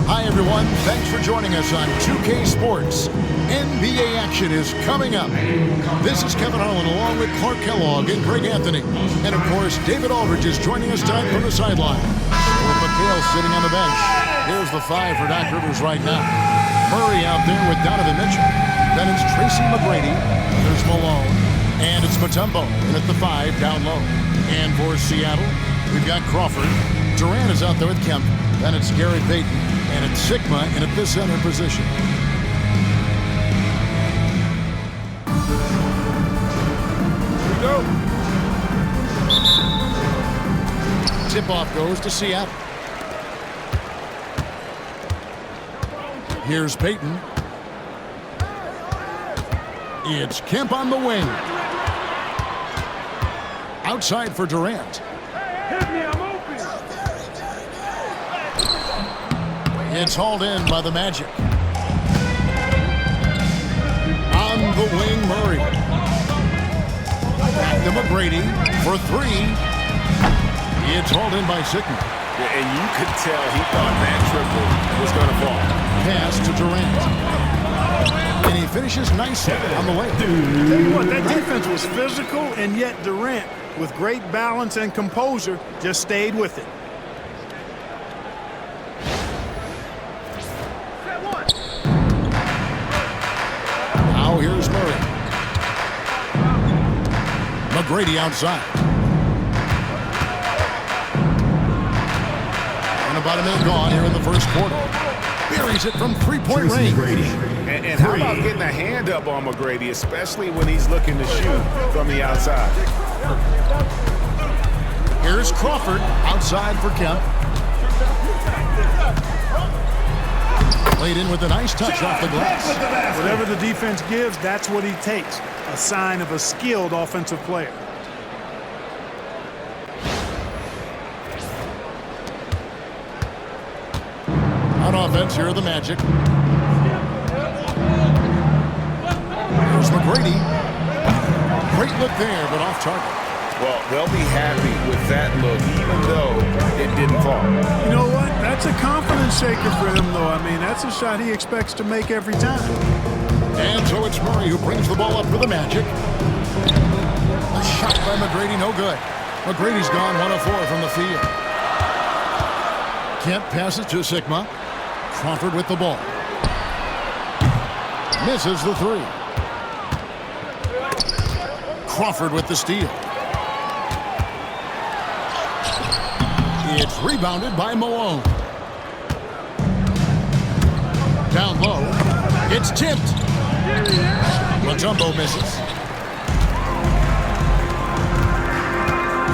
Hi, everyone. Thanks for joining us on 2K Sports. NBA action is coming up. This is Kevin Harlan along with Clark Kellogg and Greg Anthony. And, of course, David Aldridge is joining us tonight from the sideline. With McHale sitting on the bench. Here's the 5 for Doc Rivers right now. Murray out there with Donovan Mitchell. Then it's Tracy McGrady. There's Malone. And it's Mutombo in at the 5 down low. And for Seattle, we've got Crawford. Durant is out there with Kemp. Then it's Gary Payton. And it's Sigma in at the center position. Here we go. Tip-off goes to Seattle. Here's Payton. It's Kemp on the wing. Outside for Durant. Hit me, I'm open. It's hauled in by the Magic. On the wing, Murray. Back to McGrady for 3. It's hauled in by Sigma. Yeah, and you could tell he thought that triple was going to fall. Pass to Durant. And he finishes nicely on the way. Tell you what, that defense was physical, and yet Durant, with great balance and composure, just stayed with it. Now here's Murray. McGrady outside. And about a minute gone here in the first quarter. Buries it from three-point range. And how about getting a hand up on McGrady, especially when he's looking to shoot from the outside? Here's Crawford outside for Kemp. Played in with a nice touch off the glass. Whatever the defense gives, that's what he takes. A sign of a skilled offensive player. On offense, here are the Magic. Here's McGrady. Great look there, but off target. Well, they'll be happy with that look, even though it didn't fall. You know what? That's a confidence shaker for him, though. I mean, that's a shot he expects to make every time. And so it's Murray who brings the ball up for the Magic. A shot by McGrady, no good. McGrady's gone 1 of 4 from the field. Kemp passes to Sigma. Crawford with the ball. Misses the 3. Crawford with the steal. It's rebounded by Malone. Down low. It's tipped. Mutombo misses.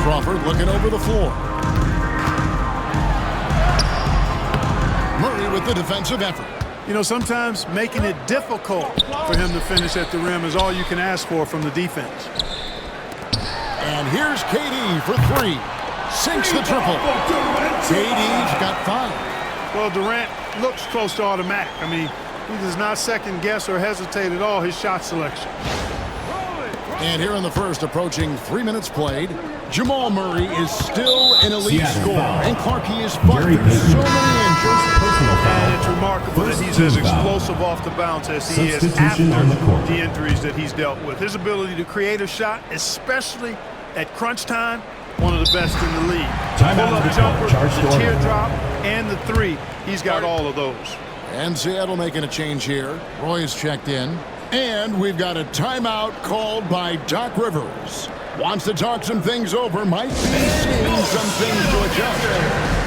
Crawford looking over the floor. Murray with the defensive effort. You know, sometimes making it difficult for him to finish at the rim is all you can ask for from the defense. And here's KD for 3. Sinks the triple. KD's got 5. Well, Durant looks close to automatic. I mean, he does not second guess or hesitate at all his shot selection. And here in the first, approaching 3 minutes played, Jamal Murray is still an elite scorer. And Clark, he has fought through so many injuries. And it's remarkable that he's as explosive off the bounce as he is after the injuries that he's dealt with. His ability to create a shot, especially at crunch time, one of the best in the league. Pull-up jumper, the teardrop, and the 3. He's got all of those. And Seattle making a change here. Roy's checked in. And we've got a timeout called by Doc Rivers. Wants to talk some things over. Might be seeing some things to adjust.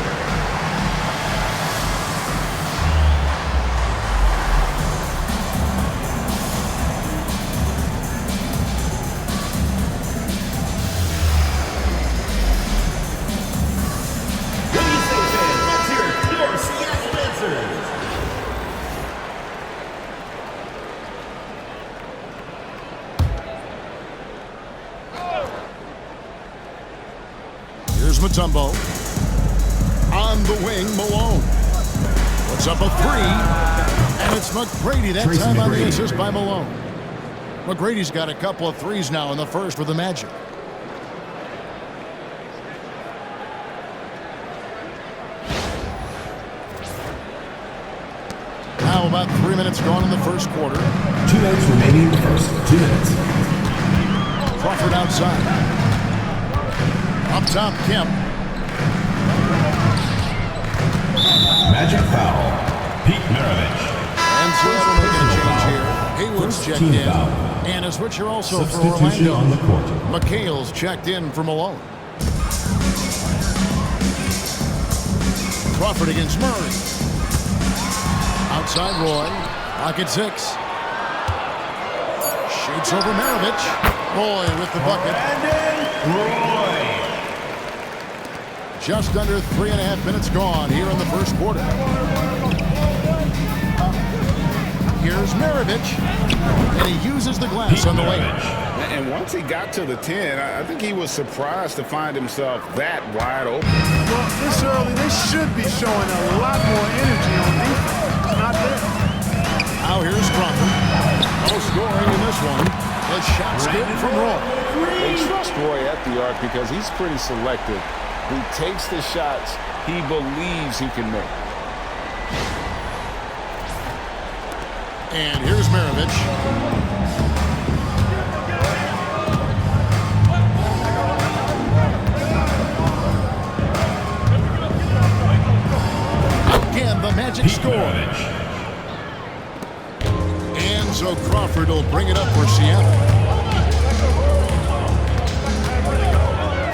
Here's Mutombo. On the wing, Malone. Puts up a 3. And it's McGrady that time on the assist by Malone. McGrady's got a couple of 3s now in the first with the Magic. Now about 3 minutes gone in the first quarter. 2 minutes remaining in the first. 2 minutes. Crawford outside. Up top, Kemp. Magic foul. Pete Maravich. And Seattle making a change here. Hayward's checked team in. foul. And a switcher also for Substitution Orlando. on the court. McHale's checked in for Malone. Crawford against Murray. Outside Roy. Pocket 6. Shoots over Maravich. Roy with the bucket. Roy. Just under 3.5 minutes gone here in the first quarter. Here's Maravich. And he uses the glass on the way. And once he got to the 10, I think he was surprised to find himself that wide open. Well, this early, they should be showing a lot more energy on defense. It's not there. Now here's Crawford. No scoring in this one. The shot's good from Roy. They trust Roy at the arc because he's pretty selective. He takes the shots he believes he can make. And here's Maravich. Again, the Magic score. And so Crawford will bring it up for Seattle.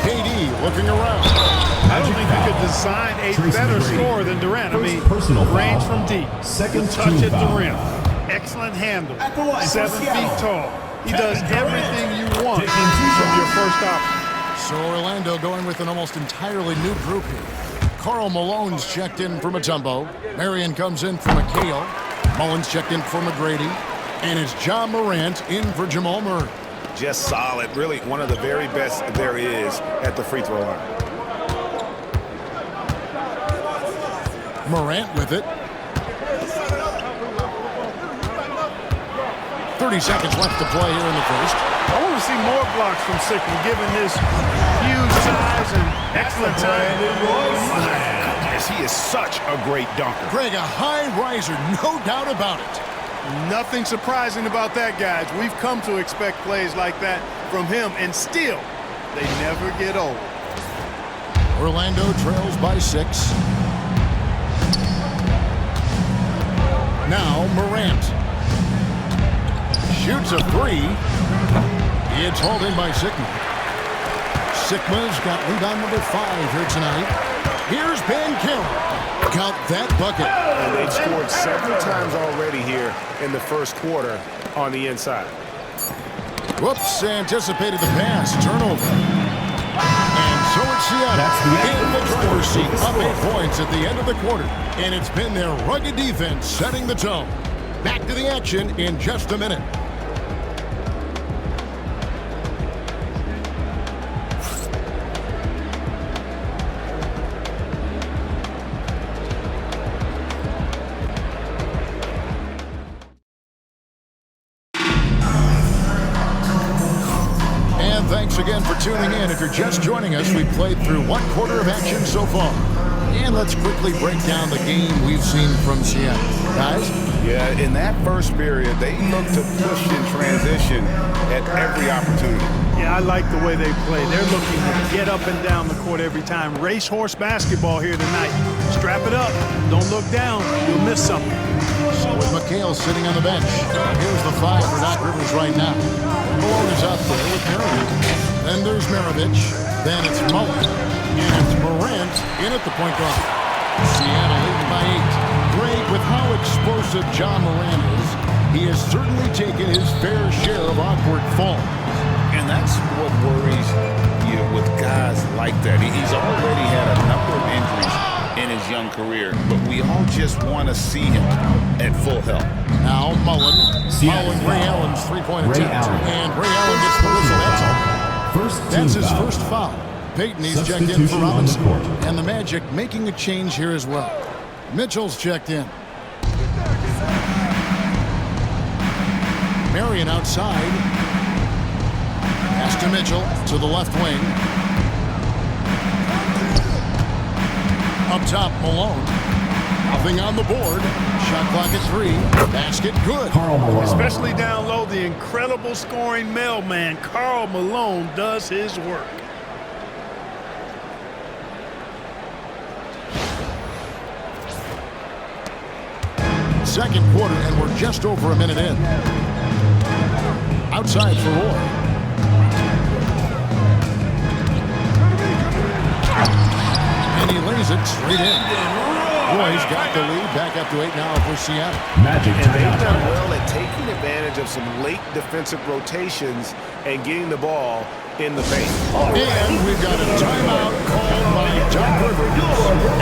KD looking around. I don't think you could design a better scorer than Durant. I mean, range from deep. Second touch team at the foul. rim. Excellent handle. 7 feet tall. He does everything you want from your first option. So Orlando going with an almost entirely new group here. Karl Malone's checked in for Mutombo. Marion comes in for McHale. Mullins checked in for McGrady. And it's John Morant in for Jamal Murray. Just solid. Really one of the very best there is at the free throw line. Morant with it. 30 seconds left to play here in the first. I want to see more blocks from Sickman, given his huge size and excellent time. Yes, he is such a great dunker. Greg, a high riser, no doubt about it. Nothing surprising about that, guys. We've come to expect plays like that from him, and still, they never get old. Orlando trails by 6. Now Morant. Shoots a 3. It's hauled in by Sigma. Sigma's got rebound number 5 here tonight. Here's Banchero. Count that bucket. And they've scored several times already here in the first quarter on the inside. Whoops, anticipated the pass. Turnover. And so it's Seattle in the driver's seat, up 8 points at the end of the quarter. And it's been their rugged defense setting the tone. Back to the action in just a minute. Thanks again for tuning in. If you're just joining us, we've played through 1 quarter of action so far. And let's quickly break down the game we've seen from Seattle. Guys? Yeah, in that first period, they looked to push in transition at every opportunity. Yeah, I like the way they play. They're looking to get up and down the court every time. Racehorse basketball here tonight. Strap it up. Don't look down. You'll miss something. So with McHale sitting on the bench, here's the 5 for Doc Rivers right now. Malone is out there with Marion. Then there's Maravich. Then it's Mullen. And it's Morant in at the point guard. Seattle leading by 8. Greg, with how explosive John Morant is, he has certainly taken his fair share of awkward falls. And that's what worries you with guys like that. He's already had a number of injuries in his young career, but we all just want to see him at full health. Now Mullen. Ray Allen's 3-point attempt. And Ray Allen gets the whistle. That's his first foul. Peyton, he's checked in for Robinson. And the Magic making a change here as well. Mitchell's checked in. Marion outside. Pass to Mitchell to the left wing. Up top, Malone. Nothing on the board. Shot clock at 3. Basket good. Karl Malone. Especially down low, the incredible scoring mailman, Karl Malone, does his work. Second quarter, and we're just over a minute in. Outside for Roy. And he lays it straight in. Roy's got the lead, back up to 8 now for Seattle. Magic And they've done timeout. well at taking advantage of some late defensive rotations and getting the ball in the paint. And we've got a timeout called by Doc Rivers.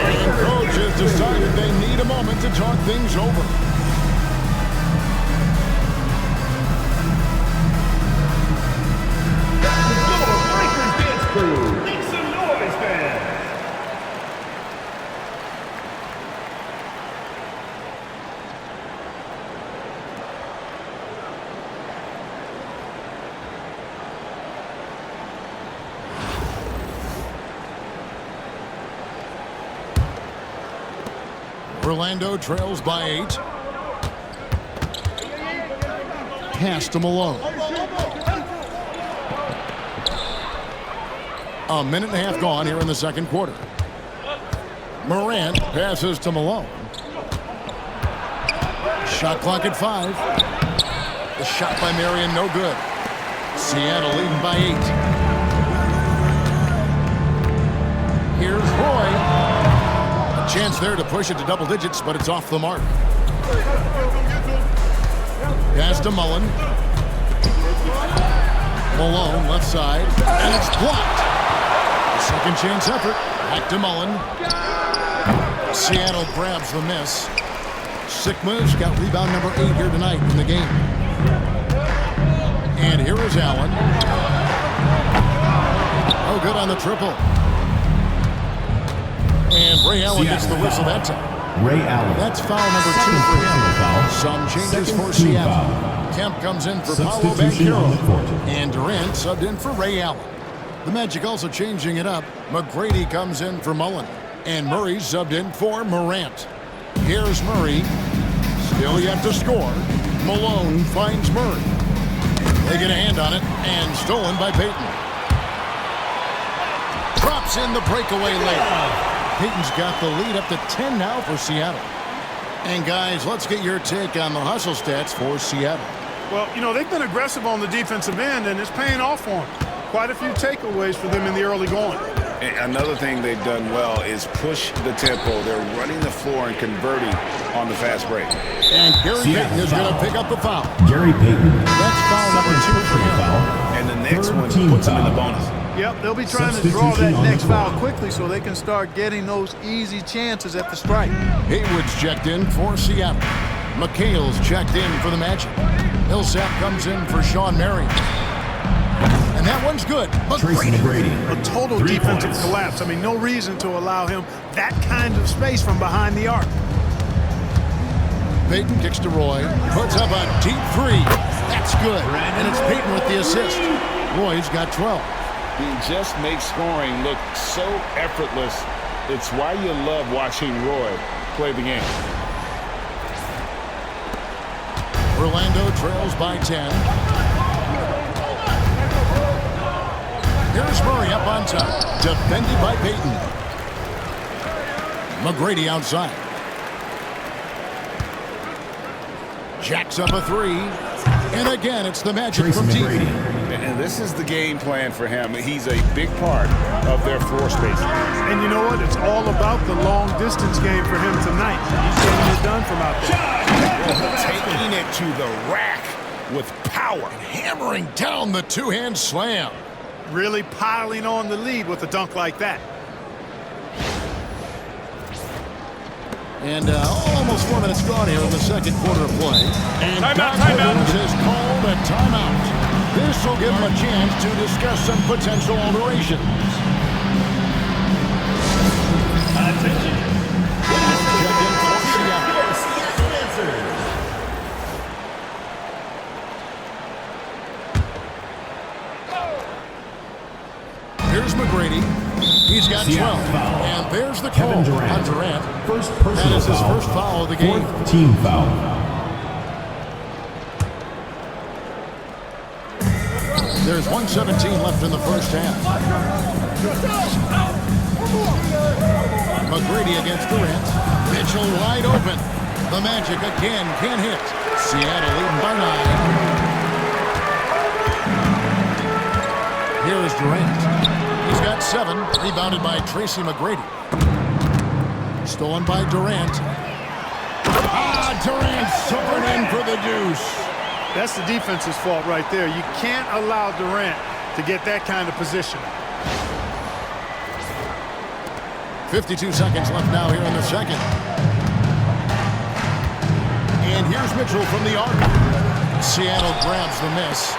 And coach has decided they need a moment to talk things over. Make some noise, fans. Orlando trails by 8. Pass to Malone. A minute and a half gone here in the second quarter. Morant passes to Malone. Shot clock at 5. The shot by Marion, no good. Seattle leading by 8. Here's Roy. A chance there to push it to double digits, but it's off the mark. Pass to Mullen. Malone, left side, and it's blocked. Second chance effort. Back to Mullen. Seattle grabs the miss. Sikma's got rebound number 8 here tonight in the game. And here is Allen. Oh, good on the triple. And Ray Allen gets the whistle that time. Ray Allen. That's foul number 2 Second for personal him. foul. Some changes Second for team Seattle. foul. Kemp comes in for Paolo Substitution on the court. Banchero. And Durant subbed in for Ray Allen. The Magic also changing it up. McGrady comes in for Mullen. And Murray subbed in for Morant. Here's Murray. Still yet to score. Malone finds Murray. They get a hand on it. And stolen by Payton. Drops in the breakaway layup. Payton's got the lead up to 10 now for Seattle. And guys, let's get your take on the hustle stats for Seattle. Well, you know, they've been aggressive on the defensive end, and it's paying off for them. Quite a few takeaways for them in the early going. And another thing they've done well is push the tempo. They're running the floor and converting on the fast break. And Gary Seattle Payton is going to foul. pick up the foul. Gary Payton. That's foul number 2 for Personal him. foul. And the next Third one team puts them in the foul. bonus. Yep, they'll be trying to draw Substitution that on the next floor. foul quickly so they can start getting those easy chances at the strike. Haywood's checked in for Seattle. McHale's checked in for the Magic. Millsap comes in for Sean Marion. And that one's good. Tracy McGrady. A total 3 defensive points. collapse. I mean, no reason to allow him that kind of space from behind the arc. Payton kicks to Roy. Puts up a deep 3. That's good. And it's Payton with the assist. Roy's got 12. He just makes scoring look so effortless. It's why you love watching Roy play the game. Orlando trails by 10. Here's Murray up on top. Defended by Payton. McGrady outside. Jacks up a 3. And again, it's the Magic Tracy from deep. McGrady. And this is the game plan for him. He's a big part of their floor space. And you know what? It's all about the long distance game for him tonight. He's getting it done from out there. Taking it to the rack with power. Hammering down the two-hand slam. Really piling on the lead with a dunk like that. And almost 4 minutes gone here in the second quarter of play. And Doc timeout. Rivers has called a timeout. This will give him a chance to discuss some potential alterations. Attention. Check in for Seattle. Here's McGrady. He's got 12. Seattle foul. And there's the call Kevin Durant. on Durant. First That personal is his foul. first foul of the game. Fourth team foul. There's 1:17 left in the first half. McGrady against Durant. Mitchell wide open. The Magic again can't hit. Seattle leading by 9. Here is Durant. He's got 7. Rebounded by Tracy McGrady. Stolen by Durant. Durant soaring in for the deuce. That's the defense's fault right there. You can't allow Durant to get that kind of position. 52 seconds left now here in the second. And here's Mitchell from the arc. Seattle grabs the miss.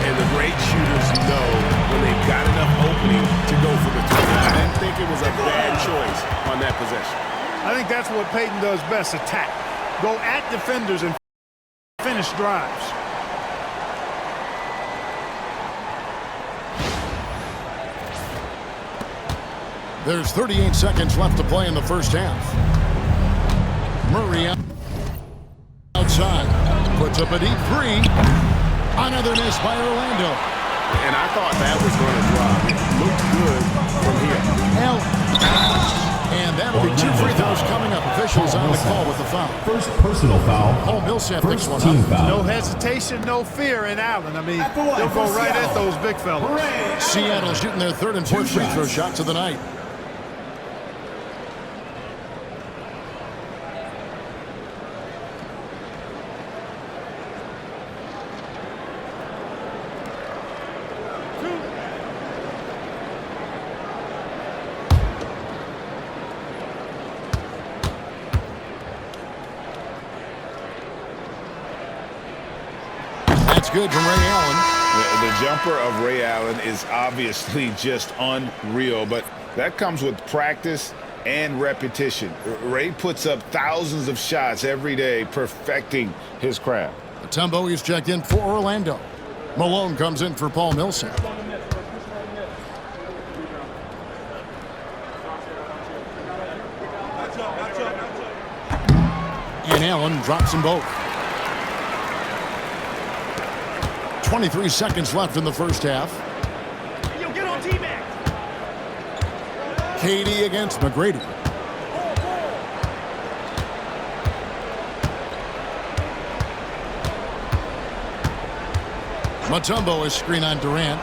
And the great shooters know when they've got enough opening to go for the three. I didn't think it was a bad choice on that possession. I think that's what Peyton does best, attack. Go at defenders and finish drives. There's 38 seconds left to play in the first half. Murray outside. Puts up a deep 3. Another miss by Orlando. And I thought that was going to drop. It looked good from here. And that'll be 2 free throws coming up. Officials on the call with the foul. First personal foul. Paul Millsap picks First one team up. foul. No hesitation, no fear in Allen. I mean, they'll go right at those big fellas. Seattle shooting their 3rd and 4th free throw shots of the night. That's good from Ray Allen. The jumper of Ray Allen is obviously just unreal, but that comes with practice and repetition. Ray puts up thousands of shots every day, perfecting his craft. Mutombo is checked in for Orlando. Malone comes in for Paul Millsap. And Allen drops them both. 23 seconds left in the first half. Yo, get on T-Mac. KD against McGrady. Mutombo is screen on Durant.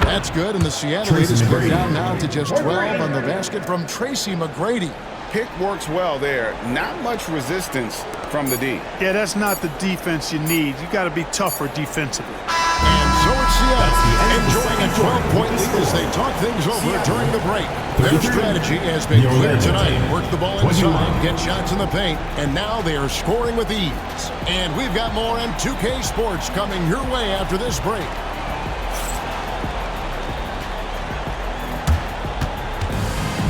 That's good, and the Seattle lead is cut down now to just 12 on the basket from Tracy McGrady. Pick works well there. Not much resistance from the D. Yeah, that's not the defense you need. You got to be tougher defensively. And so it's Seattle enjoying a 12-point lead as they talk things over during the break. Their strategy has been clear tonight. Work the ball inside, get shots in the paint, and now they are scoring with ease. And we've got more on 2K Sports coming your way after this break.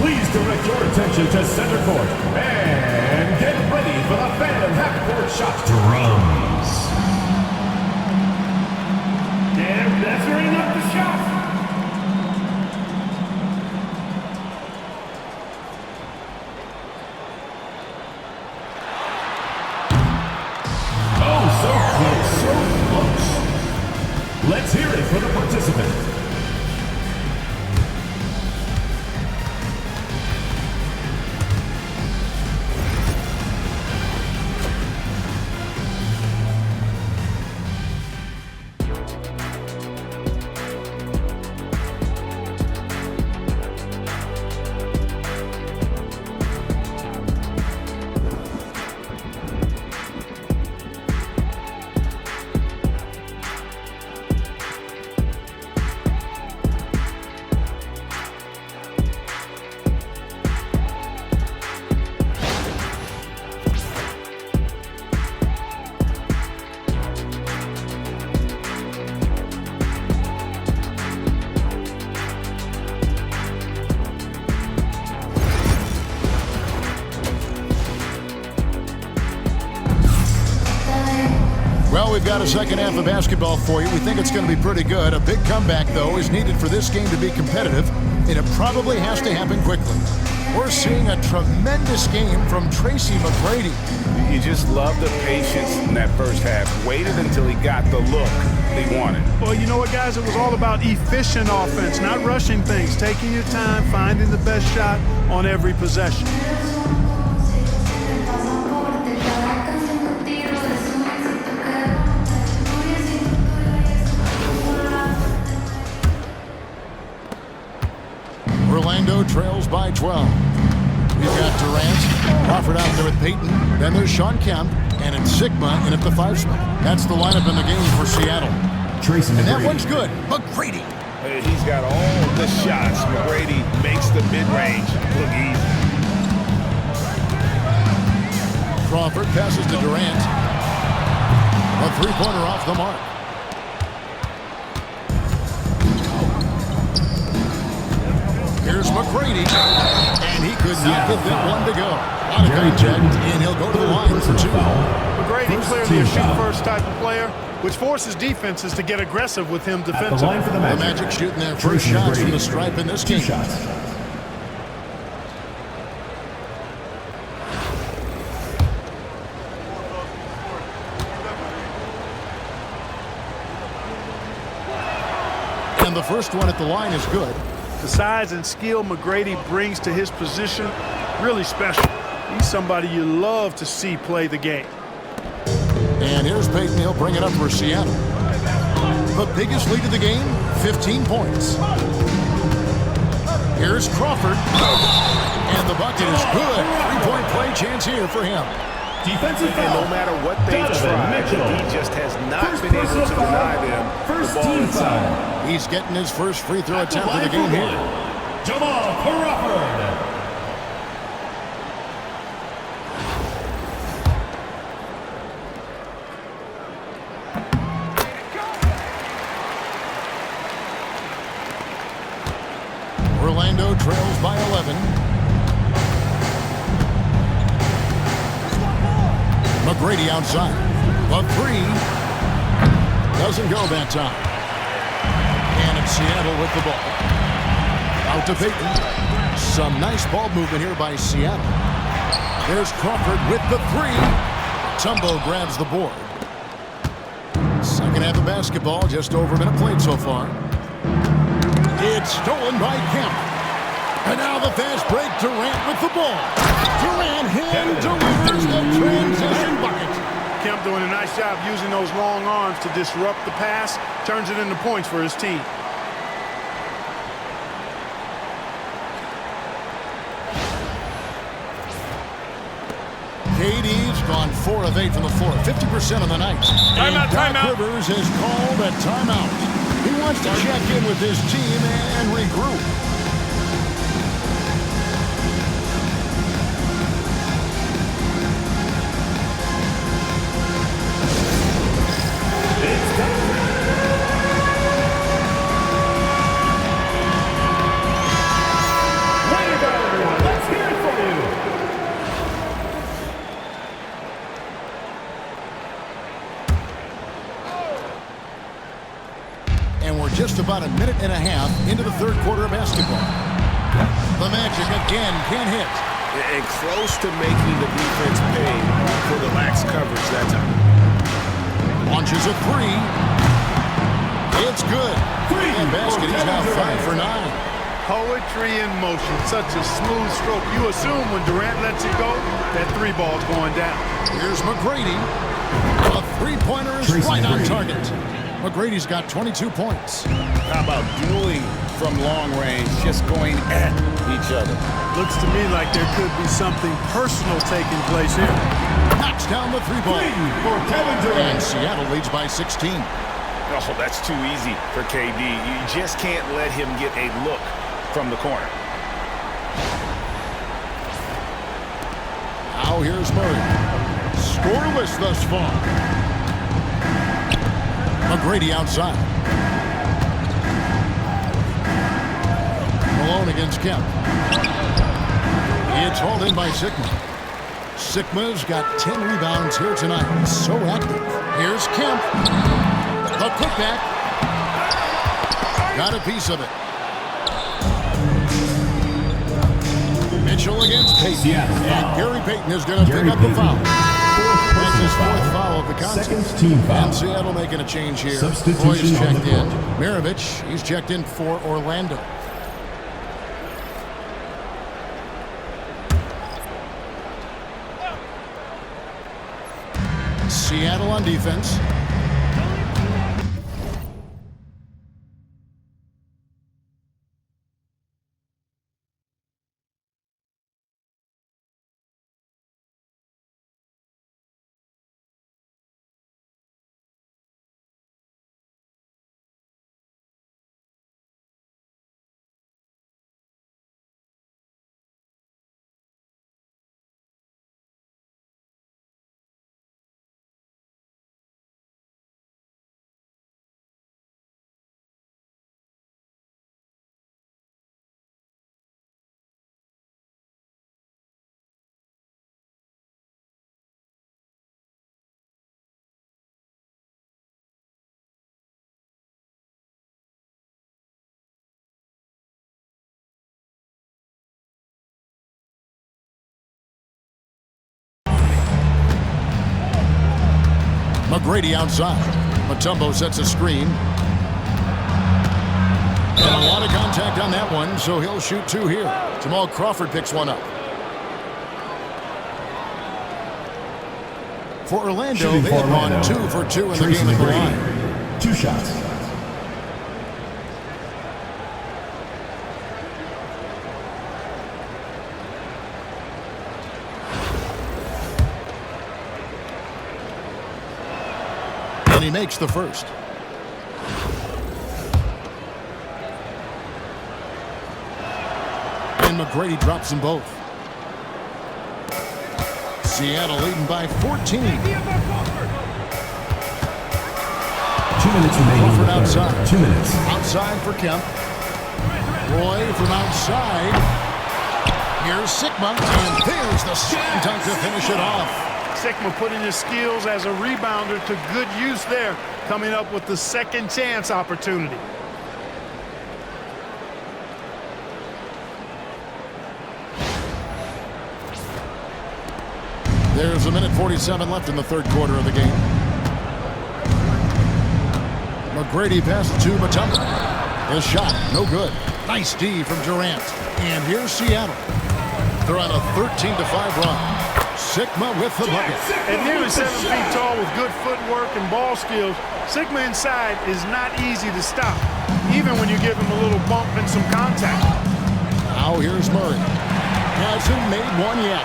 Please direct your attention to center court and get ready for the Phantom half-court shot. Drums. Damn, that's ring up the shot. Oh, so close, so close. Let's hear it for the participant. Well, we've got a second half of basketball for you. We think it's going to be pretty good. A big comeback, though, is needed for this game to be competitive. It probably has to happen quickly. We're seeing a tremendous game from Tracy McGrady. You just love the patience in that first half. Waited until he got the look he wanted. Well, you know what, guys? It was all about efficient offense, not rushing things, taking your time, finding the best shot on every possession. Orlando trails by 12. We've got Durant, Crawford out there with Peyton. Then there's Sean Kemp, and it's Sigma in at the 5 spot. That's the lineup in the game for Seattle. Tracy And that McGrady. one's good. McGrady. He's got all the shots. McGrady makes the mid-range look easy. Crawford passes to Durant. A 3-pointer off the mark. Here's McGrady, and he could not get that one to go. Out of contact, and he'll go to the line for 2. McGrady clearly a shoot-first type of player, which forces defenses to get aggressive with him At the defensively. line for the The Magic. Magic shooting their first Tracy shots from McGrady. the stripe in this 2 game. shots. And the first one at the line is good. The size and skill McGrady brings to his position, really special. He's somebody you love to see play the game. And here's Peyton. He'll bring it up for Seattle. The biggest lead of the game, 15 points. Here's Crawford. And the bucket is good. 3-point play chance here for him. Defensive And foul. no matter what they've Donovan tried, Mitchell. he just has not First been able personal to foul. deny them First the ball team inside. foul. He's getting his first free throw At the attempt of line the game for here. one, Jamal Crawford. Orlando trails by 11. McGrady outside. The 3 doesn't go that time. And it's Seattle with the ball. Out to Peyton. Some nice ball movement here by Seattle. There's Crawford with the 3. Tumbo grabs the board. Second half of basketball, just over a minute played so far. It's stolen by Kemp. And now the fast break, Durant with the ball. Durant hand delivers the transition bucket. Kemp doing a nice job using those long arms to disrupt the pass, turns it into points for his team. KD's gone 4 of 8 from the floor, 50% on the night. Timeout, And Doc timeout. Rivers has called a timeout. He wants to check in with his team and regroup. Way to go, everyone. Let's hear it for you. And we're just about a minute and a half into the third quarter of basketball. The Magic again can't hit. And close to making the defense pay for the lax coverage that time. Launches a 3. It's good. And basket, he's now 5 for 9. Poetry in motion, such a smooth stroke. You assume when Durant lets it go, that 3 ball's going down. Here's McGrady. A 3-pointer is Tracy right on McGrady. target. McGrady's got 22 points. How about dueling from long range, just going at each other? Looks to me like there could be something personal taking place here. Knocks down the 3-ball. 3 for Kevin Durant. And Seattle leads by 16. Oh, that's too easy for KD. You just can't let him get a look from the corner. Now here's Murray. Scoreless thus far. McGrady outside. Malone against Kemp. It's hauled in by Sigma. Sigma's got 10 rebounds here tonight. So active. Here's Kemp. The putback. Got a piece of it. Mitchell against Payton. Seattle And foul. Gary Payton is going to pick Gary up the Payton. foul. Fourth That's his personal fourth foul of the contest. Second team foul. And Seattle making a change here. Substitution Roy's on checked the in. court. Maravich, he's checked in for Orlando. Seattle on defense. McGrady outside. Mutombo sets a screen. And a lot of contact on that one, so he'll shoot two here. Jamal Crawford picks one up. For Orlando, Shooting they for have gone Orlando. 2 for 2 in the Tracy game at the McGrady. line. 2 shots. And he makes the first. And McGrady drops them both. Seattle leading by 14. 2 minutes remaining in Crawford the third. outside. 2 minutes. Outside for Kemp. Roy from outside. Here's Sigma, and there's the slam dunk to finish it off. Sigma putting his skills as a rebounder to good use there, coming up with the second chance opportunity. There's a minute 47 left in the third quarter of the game. McGrady passes to Mutombo. His shot, no good. Nice D from Durant. And here's Seattle. They're on a 13-5 run. Sigma with the bucket. At nearly 7 feet tall with good footwork and ball skills, Sigma inside is not easy to stop, even when you give him a little bump and some contact. Now here's Murray. Hasn't made one yet.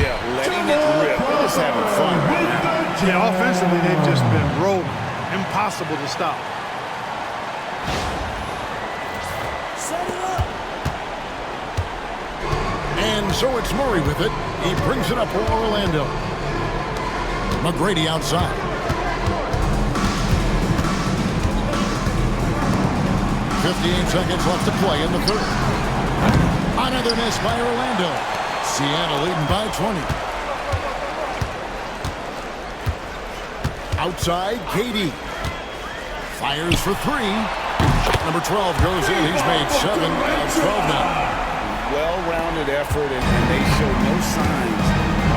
Yeah, letting it rip. They're just having fun right now. Yeah, offensively, they've just been rolling. Impossible to stop. And so it's Murray with it. He brings it up for Orlando. McGrady outside. .58 seconds left to play in the third. Another miss by Orlando. Seattle leading by 20. Outside, KD. Fires for three. Shot number 12 goes in. He's made 7 out of 12 now. Well-rounded effort, and they show no signs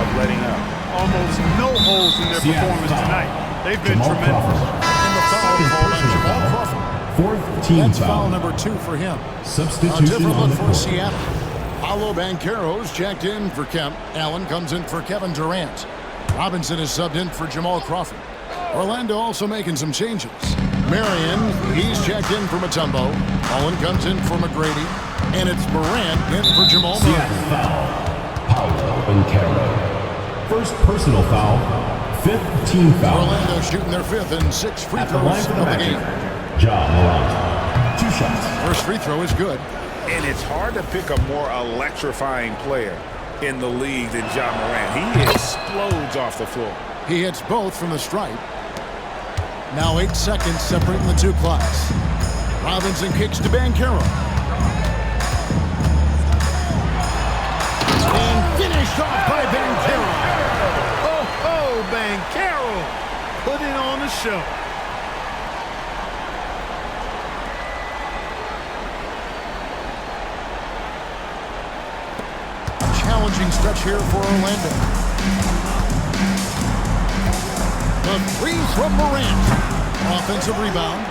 of letting up. Almost no holes in their performance tonight. They've been Jamal tremendous. Crawford. And the foul Second called on personal Jamal foul. Crawford. Fourth team That's foul. foul number 2 for him. A Substitution different on look the for court. Seattle. Paulo Banchero's checked in for Kemp. Allen comes in for Kevin Durant. Robinson is subbed in for Jamal Crawford. Orlando also making some changes. Marion, he's checked in for Mutombo. Owen comes in for McGrady. And it's Morant in for Jamal Murray. Seattle foul. Paulo Banchero. First personal foul. Fifth team foul. Orlando shooting their fifth and 6 free At the line throws for of the the game. Magic, Ja Morant. 2 shots. First free throw is good. And it's hard to pick a more electrifying player in the league than Ja Morant. He explodes off the floor. He hits both from the stripe. Now 8 seconds separating the two clocks. Robinson kicks to Banchero. And finished off by Banchero. Oh, Banchero putting on the show. encouraging stretch here for Orlando. The three from Morant. Offensive rebound.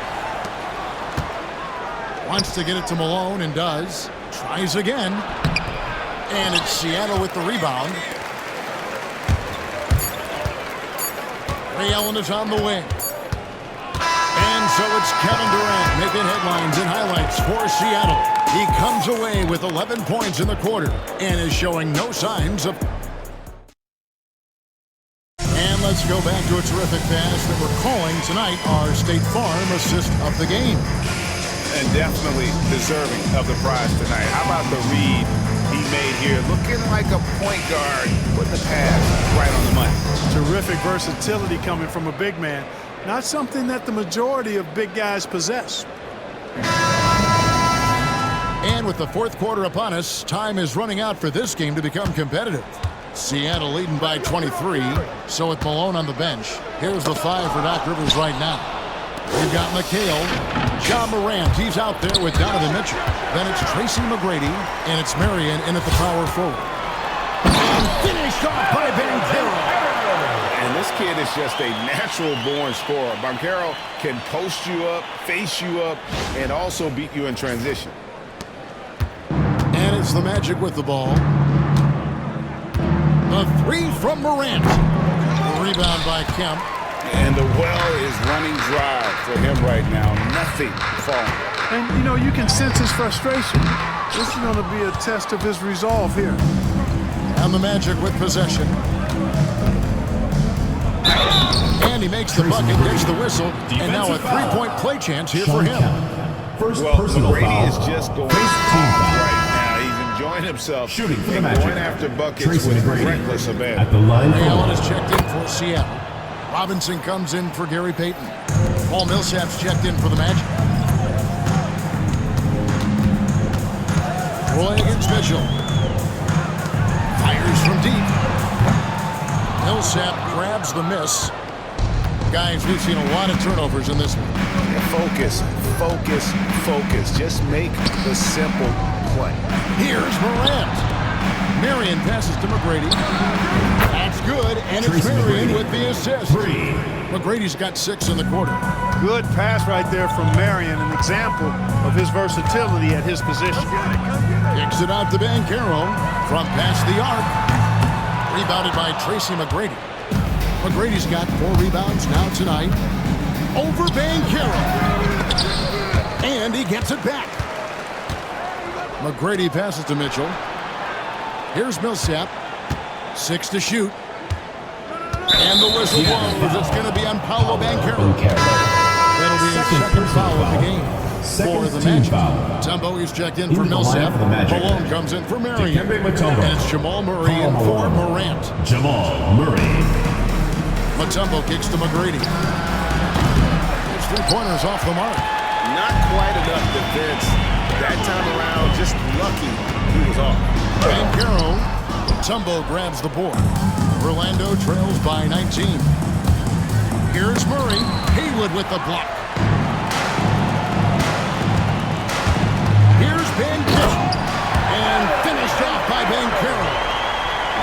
Wants to get it to Malone and does. Tries again. And it's Seattle with the rebound. Ray Allen is on the wing. And so it's Kevin Durant making headlines and highlights for Seattle. He comes away with 11 points in the quarter and is showing no signs of... And let's go back to a terrific pass that we're calling tonight our State Farm assist of the game. And definitely deserving of the prize tonight. How about the read he made here? Looking like a point guard with the pass right on the money. Terrific versatility coming from a big man. Not something that the majority of big guys possess. And with the fourth quarter upon us, time is running out for this game to become competitive. Seattle leading by 23. So with Malone on the bench, here's the 5 for Doc Rivers right now. We've got McHale, John Morant, he's out there with Donovan Mitchell. Then it's Tracy McGrady, and it's Marion in at the power forward. And finished off by Banchero. And this kid is just a natural-born scorer. Banchero can post you up, face you up, and also beat you in transition. And it's the Magic with the ball. The three from Morant. The rebound by Kemp. And the well is running dry for him right now. Nothing falling. And, you know, you can sense his frustration. This is going to be a test of his resolve here. And the Magic with possession. And he makes the bucket, gets the whistle, and now a three-point play chance here for him. First personal McGrady foul. is just going First team off foul. right now. He's enjoying himself. Shooting for the and Magic. going after buckets Tracy with McGrady reckless at abandon. the line for Ray Allen one. is checked in for Seattle. Robinson comes in for Gary Payton. Paul Millsap's checked in for the Magic. Roy against Mitchell. Fires from deep. Millsap grabs the miss. Guys, we've seen a lot of turnovers in this one. Focus, focus, focus. Just make the simple play. Here's Morant. Marion passes to McGrady. That's good, and it's Tracy Marion McGrady. with the assist. 3. McGrady's got 6 in the quarter. Good pass right there from Marion, an example of his versatility at his position. Kicks it out to Banchero from past the arc. Rebounded by Tracy McGrady. McGrady's got 4 rebounds now tonight. Over Banchero. And he gets it back. McGrady passes to Mitchell. Here's Millsap. 6 to shoot. And the whistle blows. It's going to be on Paolo Banchero. That'll be his second foul of the game for the team Magic. foul. Tumbo is checked in Into for the Millsap. line for the Magic. Malone comes in for Marion. Dikembe Mutombo. And it's Jamal Murray in Paul for Malone. Morant. Jamal Murray. Mutombo kicks to McGrady. His 3-pointers off the mark. Not quite enough defense that time around. Just lucky he was off. Banchero. Mutombo grabs the board. Orlando trails by 19. Here's Murray. Haywood with the block. Here's Banchero. And finished off by Banchero.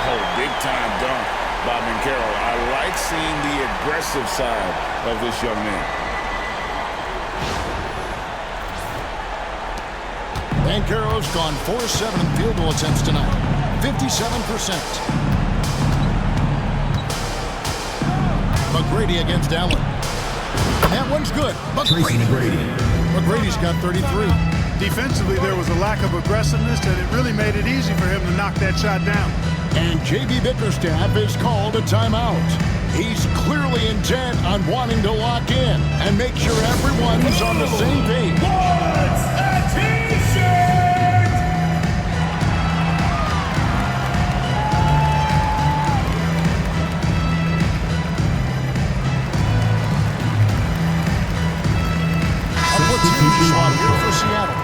Oh, big-time dunk by Banchero. I like seeing the aggressive side of this young man. Banchero's gone 4-7 in field goal attempts tonight. 57%. McGrady against Allen. That one's good. Tracy McGrady. McGrady's got 33. Defensively, there was a lack of aggressiveness, and it really made it easy for him to knock that shot down. And J.B. Bickerstaff is called a timeout. He's clearly intent on wanting to lock in and make sure everyone's on the same page. Opportunity shot here for Seattle.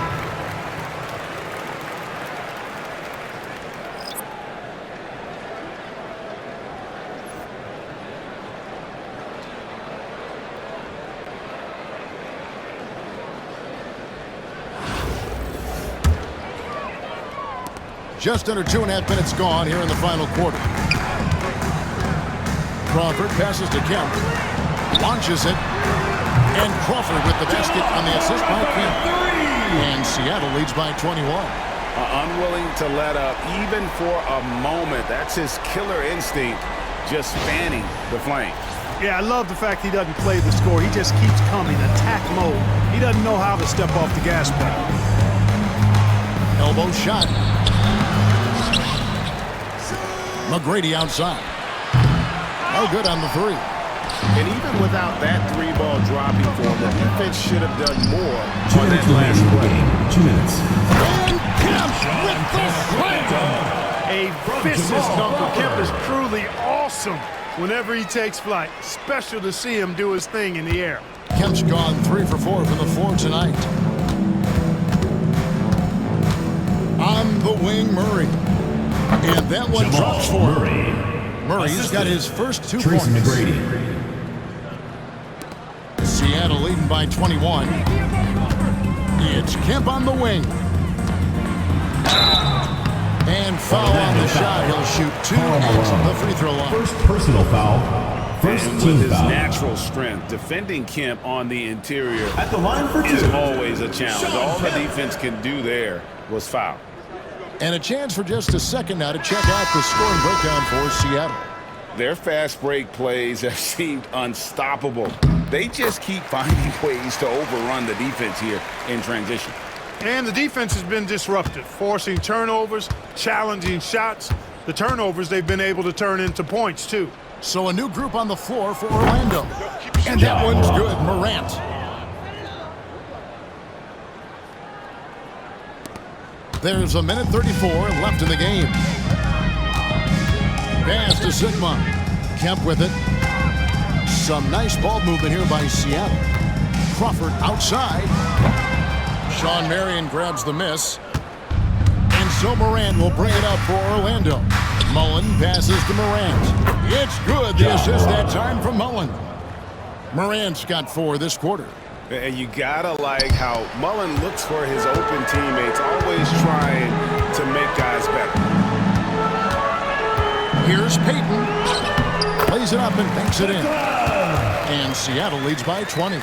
Just under 2.5 minutes gone here in the final quarter. Crawford passes to Kemp. Launches it. And Crawford with the basket on the assist by Kemp. And Seattle leads by 21. Unwilling to let up even for a moment. That's his killer instinct, just fanning the flame. Yeah, I love the fact he doesn't play the score. He just keeps coming, attack mode. He doesn't know how to step off the gas pedal. Elbow shot. McGrady outside. No good on the three. And even without that three-ball dropping for him, the defense should have done more on that last play. 2 minutes. And Kemp with the slam. A vicious dunker. Kemp is truly awesome whenever he takes flight. Special to see him do his thing in the air. Kemp's gone 3 for 4 from the floor tonight. On the wing, Murray. And that one drops for him. Murray's got his first 2 points. Tracy McGrady. Seattle leading by 21. It's Kemp on the wing. And foul on the shot. He'll shoot 2 at the free throw line. First personal foul. First And team with his foul. natural strength, defending Kemp on the interior At the line for is 2. always a challenge. All the defense can do there was foul. And a chance for just a second now to check out the scoring breakdown for Seattle. Their fast break plays have seemed unstoppable. They just keep finding ways to overrun the defense here in transition. And the defense has been disruptive, forcing turnovers, challenging shots. The turnovers they've been able to turn into points, too. So a new group on the floor for Orlando. And that one's good. Morant. There's a minute 34 left in the game. Pass to Sigma. Kemp with it. Some nice ball movement here by Seattle. Crawford outside. Sean Marion grabs the miss. And so Morant will bring it up for Orlando. Mullen passes to Morant. It's good. The assist that time from Mullen. Morant's got 4 this quarter. And you gotta like how Mullen looks for his open teammates, always trying to make guys better. Here's Payton. Plays it up and banks it in. And Seattle leads by 20.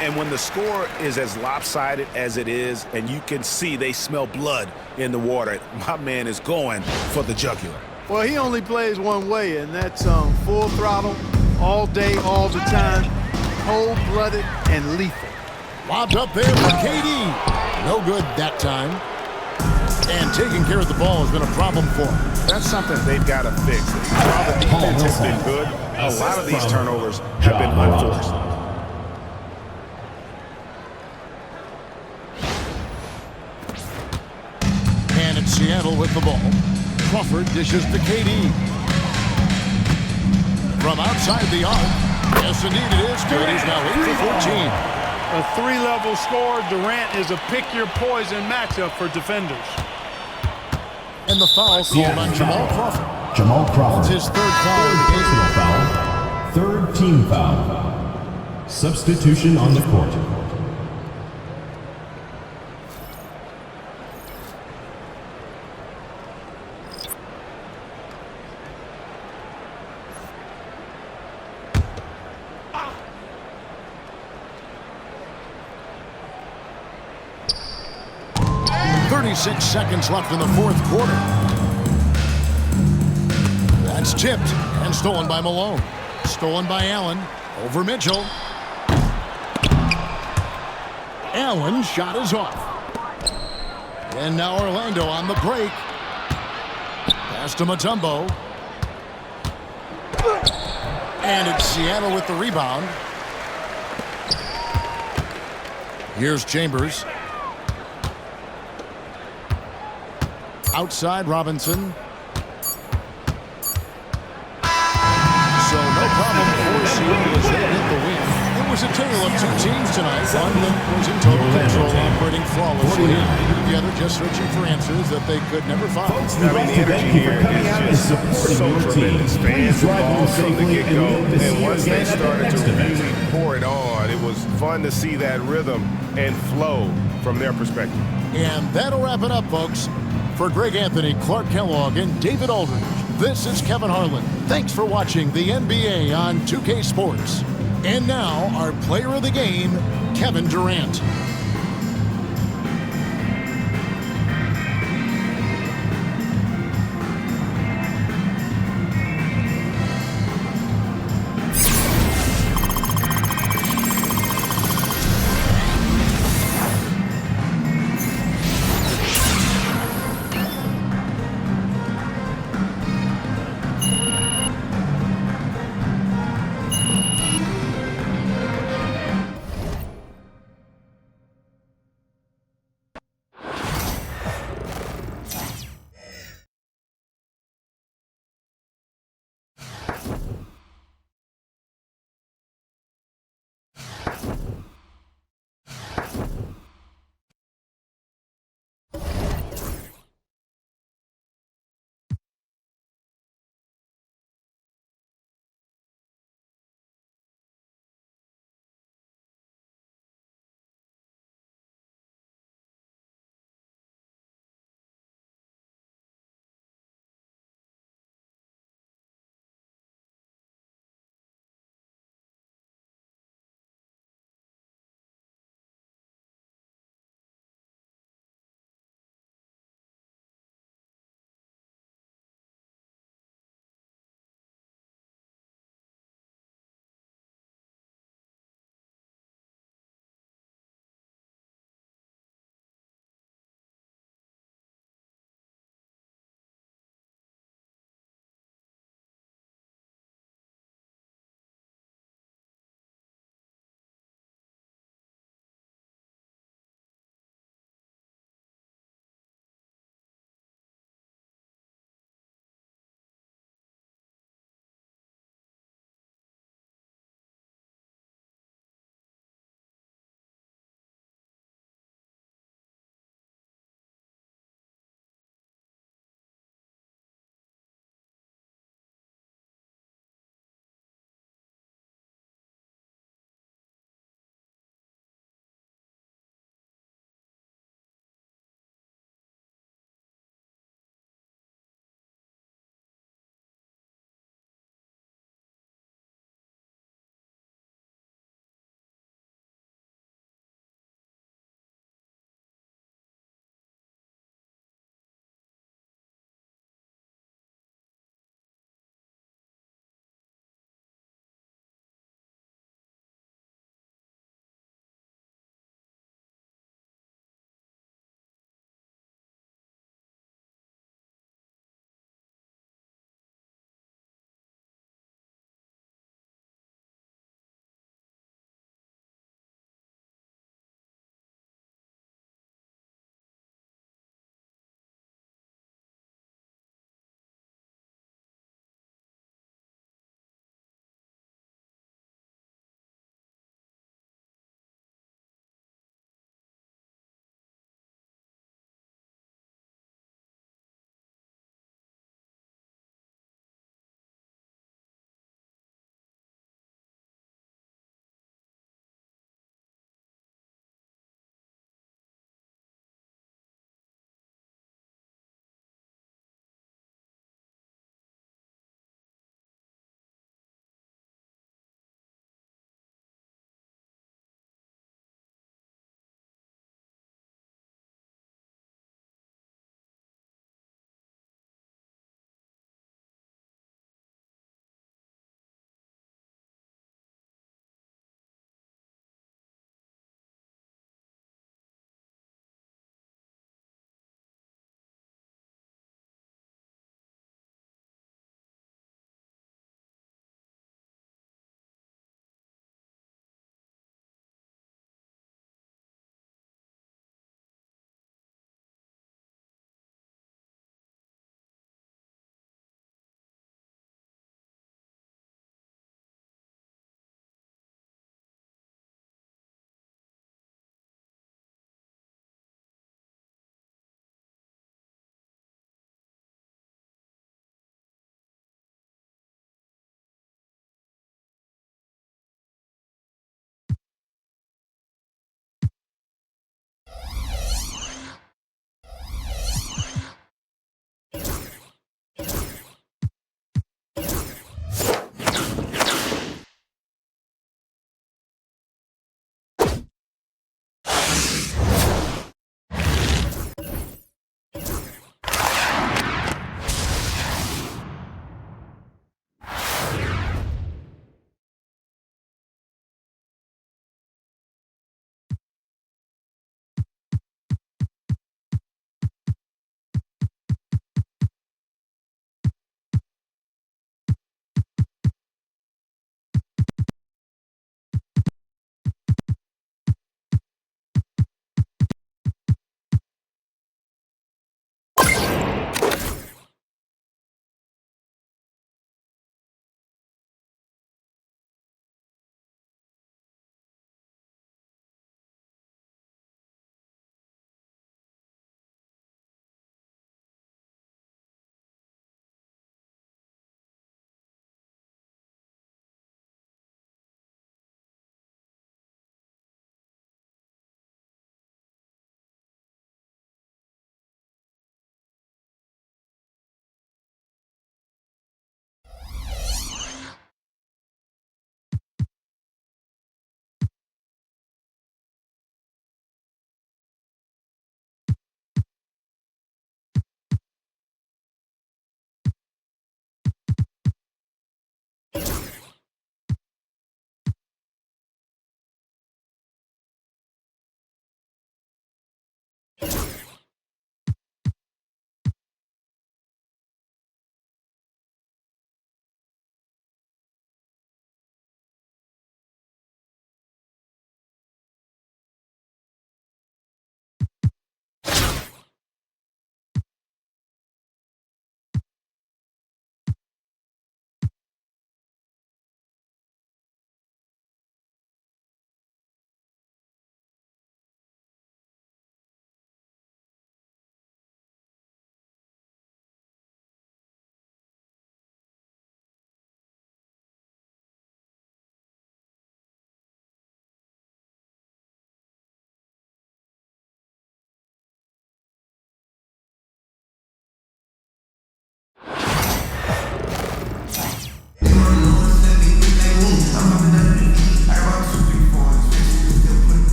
And when the score is as lopsided as it is, and you can see they smell blood in the water, my man is going for the jugular. Well, he only plays one way, and that's full throttle, all day, all the time, cold-blooded and lethal. Lobbed up there for KD. No good that time. And taking care of the ball has been a problem for him. That's something they've got to fix. While the defense has been good, a lot of these turnovers have been unforced. And it's Seattle with the ball. Crawford dishes to KD. From outside the arc. Yes, indeed it is good. He's now 8 for 14. A 3-level score. Durant is a pick-your-poison matchup for defenders. And the foul called on Jamal Crawford. Jamal Crawford. It's his third foul of the Personal game. foul. Third team foul. Substitution on the court. Six seconds left in the fourth quarter. That's tipped and stolen by Malone. Stolen by Allen. Over Mitchell. Allen's shot is off. And now Orlando on the break. Pass to Mutombo. And it's Seattle with the rebound. Here's Chambers. Outside Robinson. So no problem for Seattle as they get the win. It was a tale of 2 teams tonight. One that was in total control, operating flawlessly. The other just searching for answers that they could never find. I mean, the energy here is just so tremendous. Fans involved from the get-go. And once they started to really pour it on, it was fun to see that rhythm and flow from their perspective. And that'll wrap it up, folks. For Greg Anthony, Clark Kellogg, and David Aldridge, this is Kevin Harlan. Thanks for watching the NBA on 2K Sports. And now, our player of the game, Kevin Durant.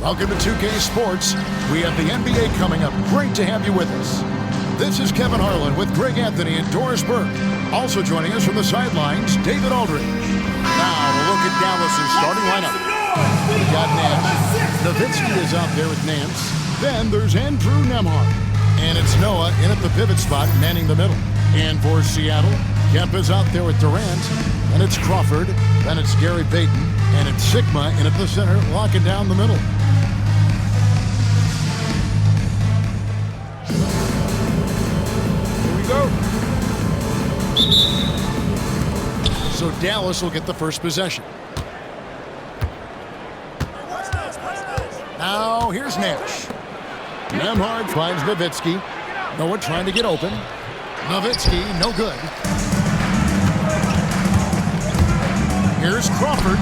Welcome to 2K Sports. We have the NBA coming up. Great to have you with us. This is Kevin Harlan with Greg Anthony and Doris Burke. Also joining us from the sidelines, David Aldridge. Now we'll look at Dallas's starting lineup. We got Nance. Nowitzki is out there with Nance. Then there's Andrew Nembhard. And it's Noah in at the pivot spot, manning the middle. And for Seattle, Kemp is out there with Durant. And it's Crawford. Then it's Gary Payton. And it's Sigma in at the center, locking down the middle. Go. So Dallas will get the first possession. Now here's Nash. Nembhard finds Nowitzki. Noah trying to get open. Nowitzki, no good. Here's Crawford.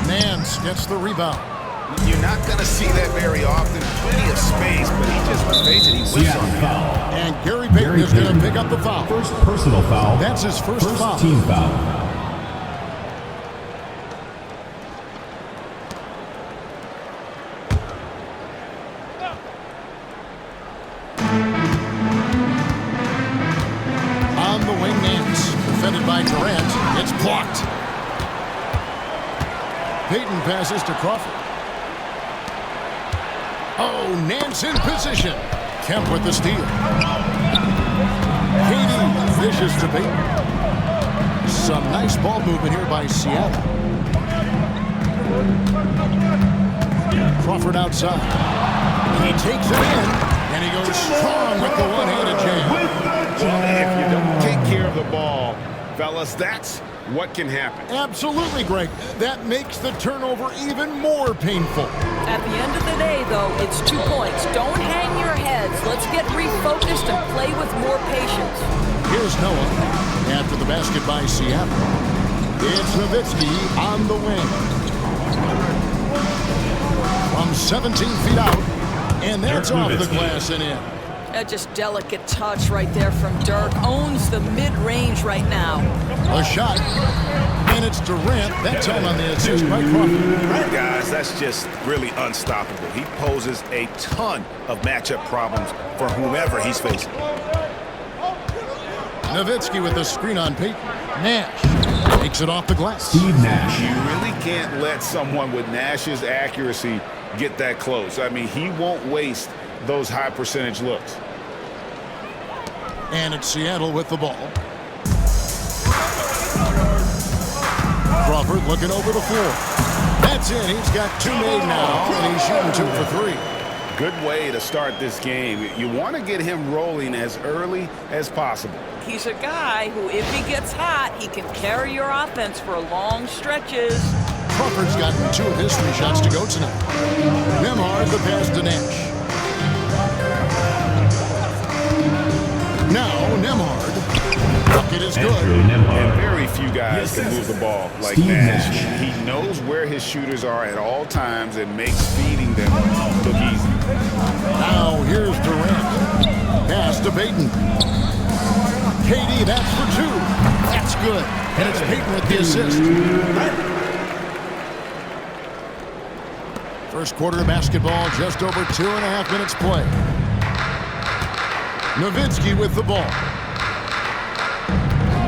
Nance gets the rebound. You're not going to see that very often. Plenty of space, but he just, let's face it, he whips on it. And Gary Payton is going to pick up the foul. First personal foul. That's his first foul. Team foul. On the wing, Nance. Defended by Durant. It's blocked. Payton passes to Crawford. Oh, Nance in position. Kemp with the steal. KD vicious to Payton. Some nice ball movement here by Seattle. Crawford outside. He takes it in, and he goes strong with the one-handed jam. If you don't take care of the ball, fellas, that's what can happen. Absolutely, Greg. That makes the turnover even more painful. At the end of the day, though, it's 2 points. Don't hang your heads. Let's get refocused and play with more patience. Here's Noah after the basket by Seattle. It's Nowitzki on the wing. From 17 feet out, and that's off the glass and in. Just delicate touch right there from Dirk. Owns the mid-range right now. A shot, and it's Durant. That time on the assist by Crawford. Guys, that's just really unstoppable. He poses a ton of matchup problems for whomever he's facing. Nowitzki with the screen on Payton. Nash takes it off the glass. Steve Nash. You really can't let someone with Nash's accuracy get that close. I mean, he won't waste those high percentage looks. And it's Seattle with the ball. Crawford looking over the floor. That's it. He's got 2 made now, and he's shooting 2 for 3. Good way to start this game. You want to get him rolling as early as possible. He's a guy who, if he gets hot, he can carry your offense for long stretches. Crawford's gotten 2 of his 3 shots to go tonight. Nembhard the pass to Nash. Now Nembhard. Bucket is good. And very few guys can move the ball like Steve Nash. Nash. He knows where his shooters are at all times and makes feeding them look easy. Now here's Durant. Pass to Payton. KD, that's for 2. That's good. And it's Payton with the assist. First quarter of basketball, just over 2.5 minutes play. Nowitzki with the ball.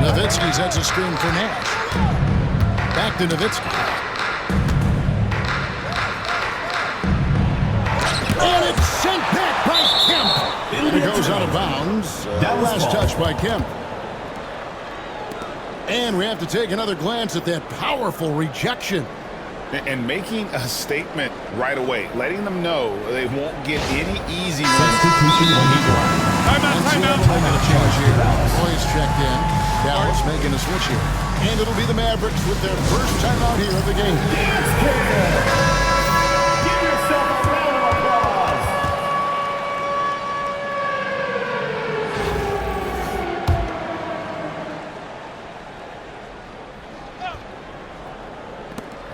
Nowitzki sets a screen for Nash. Back to Nowitzki. And it's sent back by Kemp. It goes out of bounds. Last touch by Kemp. And we have to take another glance at that powerful rejection. And making a statement right away, letting them know they won't get any easy ones. Substitution on the ground. Timeout. Making a change here. Boys checked in. Dallas making a switch here. And it'll be the Mavericks with their first timeout here of the game. Give yourself a round of applause.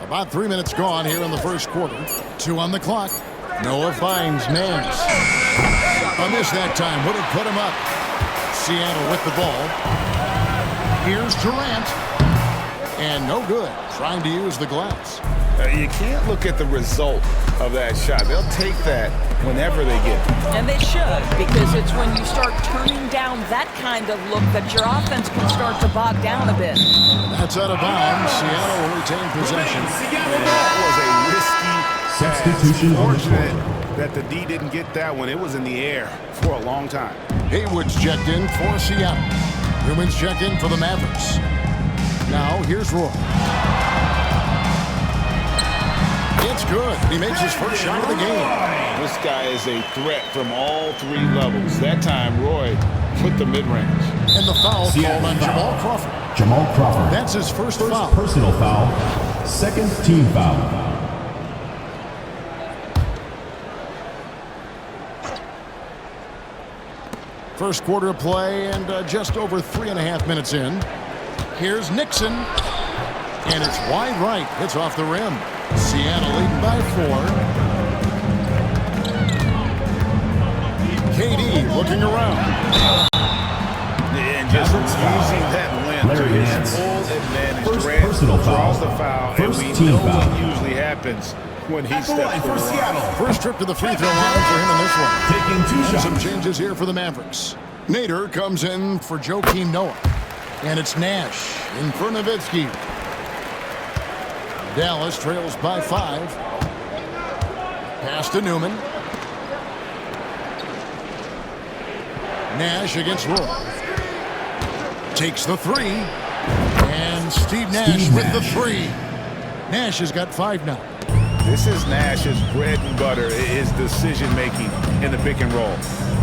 About 3 minutes gone here in the first quarter. 2 on the clock. Noah finds Nance. A miss that time. Would have put him up. Seattle with the ball. Here's Durant. And no good. Trying to use the glass. You can't look at the result of that shot. They'll take that whenever they get it. And they should, because it's when you start turning down that kind of look that your offense can start to bog down a bit. That's out of bounds. Seattle will retain possession. That was a risky Substitution on the Fortunate court. that the D didn't get that one. It was in the air for a long time. Haywood's checked in for Seattle. Newman's checked in for the Mavericks. Now, here's Roy. It's good. He makes his first shot of the game. This guy is a threat from all three levels. That time, Roy put the mid-range. And the foul Seattle called on foul. Jamal Crawford. Jamal Crawford. That's his first foul. Personal foul. Second team foul. First quarter of play and just over 3.5 minutes in. Here's Nixon. And it's wide right. It's off the rim. Seattle leading by 4. KD looking around. And just using that limb to Larry his Nance. full advantage. First Durant personal foul. draws the foul, First and we team know foul. what usually happens when he steps to the line. First trip to the free throw line for him in this one. Taking 2 And shots. some changes here for the Mavericks. Nader comes in for Joakim Noah. And it's Nash in for Nowitzki. Dallas trails by 5. Pass to Newman. Nash against Roy. Takes the 3. And Steve Nash with the 3. Nash has got 5 now. This is Nash's bread and butter, his decision-making in the pick and roll.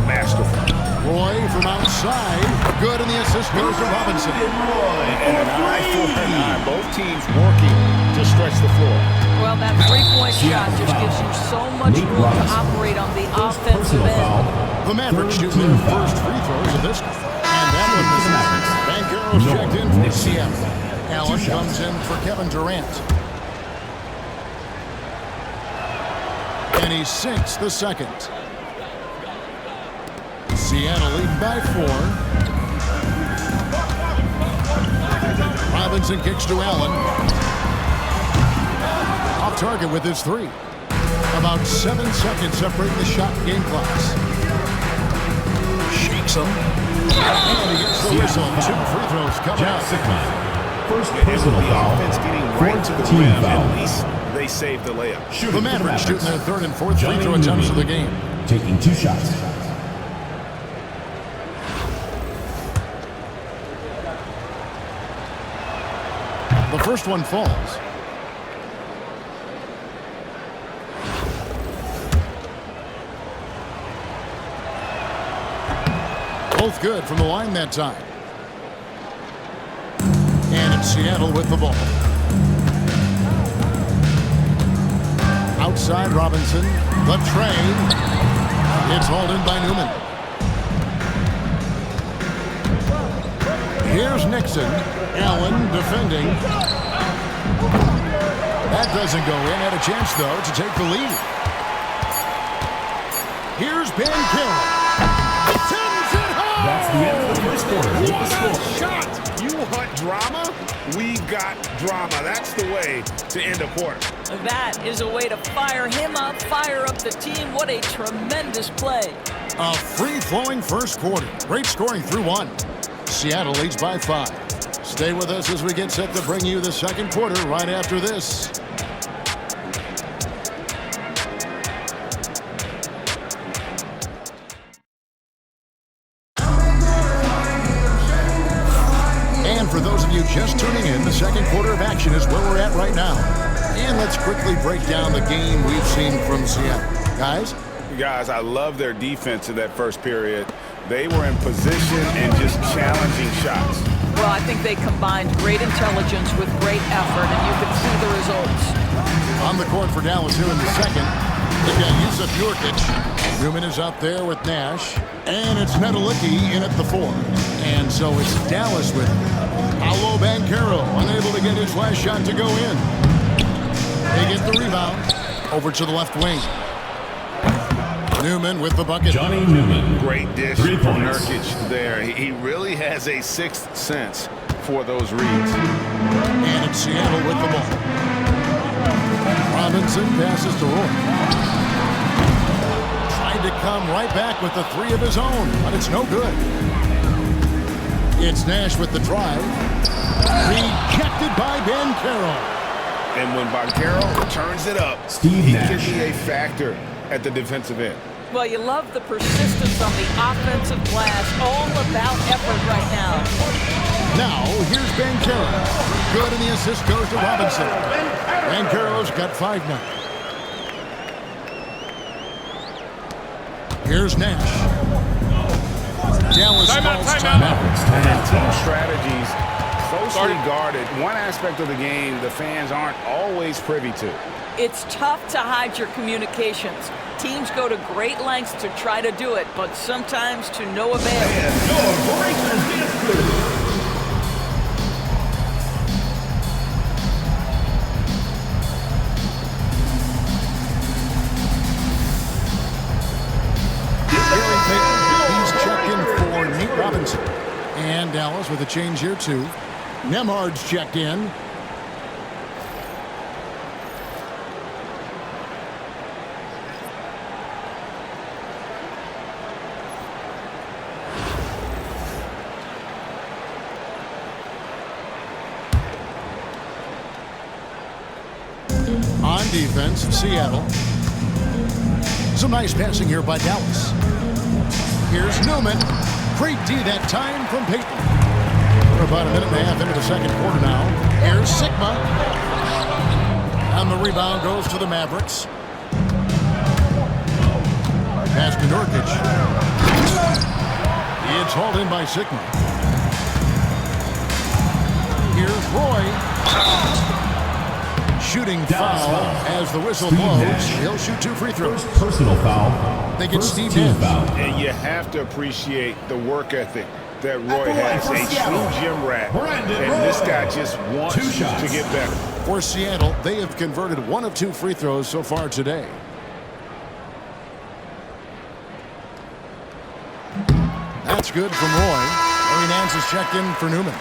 Masterful. Roy from outside. Good, and the assist goes to Robinson. And an eye for an eye. Both teams working to stretch the floor. Well, that three-point shot just gives you so much Nate room to Robinson. operate on the First offensive personal end. foul. The Mavericks Third shooting team their foul. first free throws of this one. And that one misses. Bankero's No. checked in for Nixon. Seattle. Allen shots. comes in for Kevin Durant. And he sinks the second. Seattle leading by 4. Robinson kicks to Allen. Off target with his 3. About 7 seconds separating the shot and game clocks. Shakes him. And he gets the whistle. 2 free throws coming Jack up. Sickman. First And with personal the foul. offense getting right to the Fourth team rim, foul. at least they saved the layup. Shooting The for Mavericks shooting their third and fourth free Johnny throw attempts of the Newman. game. Taking 2 shots. The first one falls. Both good from the line that time. And it's Seattle with the ball. Outside Robinson. The train. It's hauled in by Newman. Here's Nixon. Allen defending. That doesn't go in. Had a chance, though, to take the lead. Here's Ben Carroll. Sends it home! That's the end of the first quarter. With the What score. a shot! You want drama? We've got drama. That's the way to end a quarter. That is a way to fire him up, fire up the team. What a tremendous play. A free-flowing first quarter. Great scoring through 1. Seattle leads by 5. Stay with us as we get set to bring you the second quarter right after this. And for those of you just tuning in, the second quarter of action is where we're at right now. And let's quickly break down the game we've seen from Seattle. Guys, I love their defense in that first period. They were in position and just challenging shots. Well, I think they combined great intelligence with great effort, and you can see the results. on the court for Dallas here in the second. They've got Jusuf Nurkic. Newman is up there with Nash. And it's Nedelicki in at the 4. And so it's Dallas with Paolo Banchero, unable to get his last shot to go in. They get the rebound. Over to the left wing. Newman with the bucket. Johnny Newman. Great dish 3 from points. Nurkic there. He really has a sixth sense for those reads. And it's Seattle with the ball. Robinson passes to Roy. Tried to come right back with the three of his own, but it's no good. It's Nash with the drive. Rejected by Banchero. And when Banchero turns it up, Steve he Nash can be a factor at the defensive end. Well, you love the persistence on the offensive glass. All about effort right now. Now, here's Banchero. Good, and the assist goes to Robinson. Banchero's got 5 now. Here's Nash. Dallas calls timeout. Team strategies closely guarded. One aspect of the game the fans aren't always privy to. It's tough to hide your communications. Teams go to great lengths to try to do it, but sometimes to no avail. He's checked in for Nate Robinson. And Dallas with a change here, too. Nembhard's checked in. On defense, Seattle. Some nice passing here by Dallas. Here's Newman. Great D that time from Payton. We're about a minute and a half into the second quarter now. Here's Sigma. And the rebound goes to the Mavericks. Pass to Nurkic. It's hauled in by Sigma. Here's Roy. Shooting foul as the whistle blows. He'll shoot 2 free throws. Personal foul. They get Steve Nash. And you have to appreciate the work ethic that Roy has. A true gym rat. And this guy just wants to get better. For Seattle, they have converted 1 of 2 free throws so far today. That's good from Roy. Larry Nance is checked in for Newman.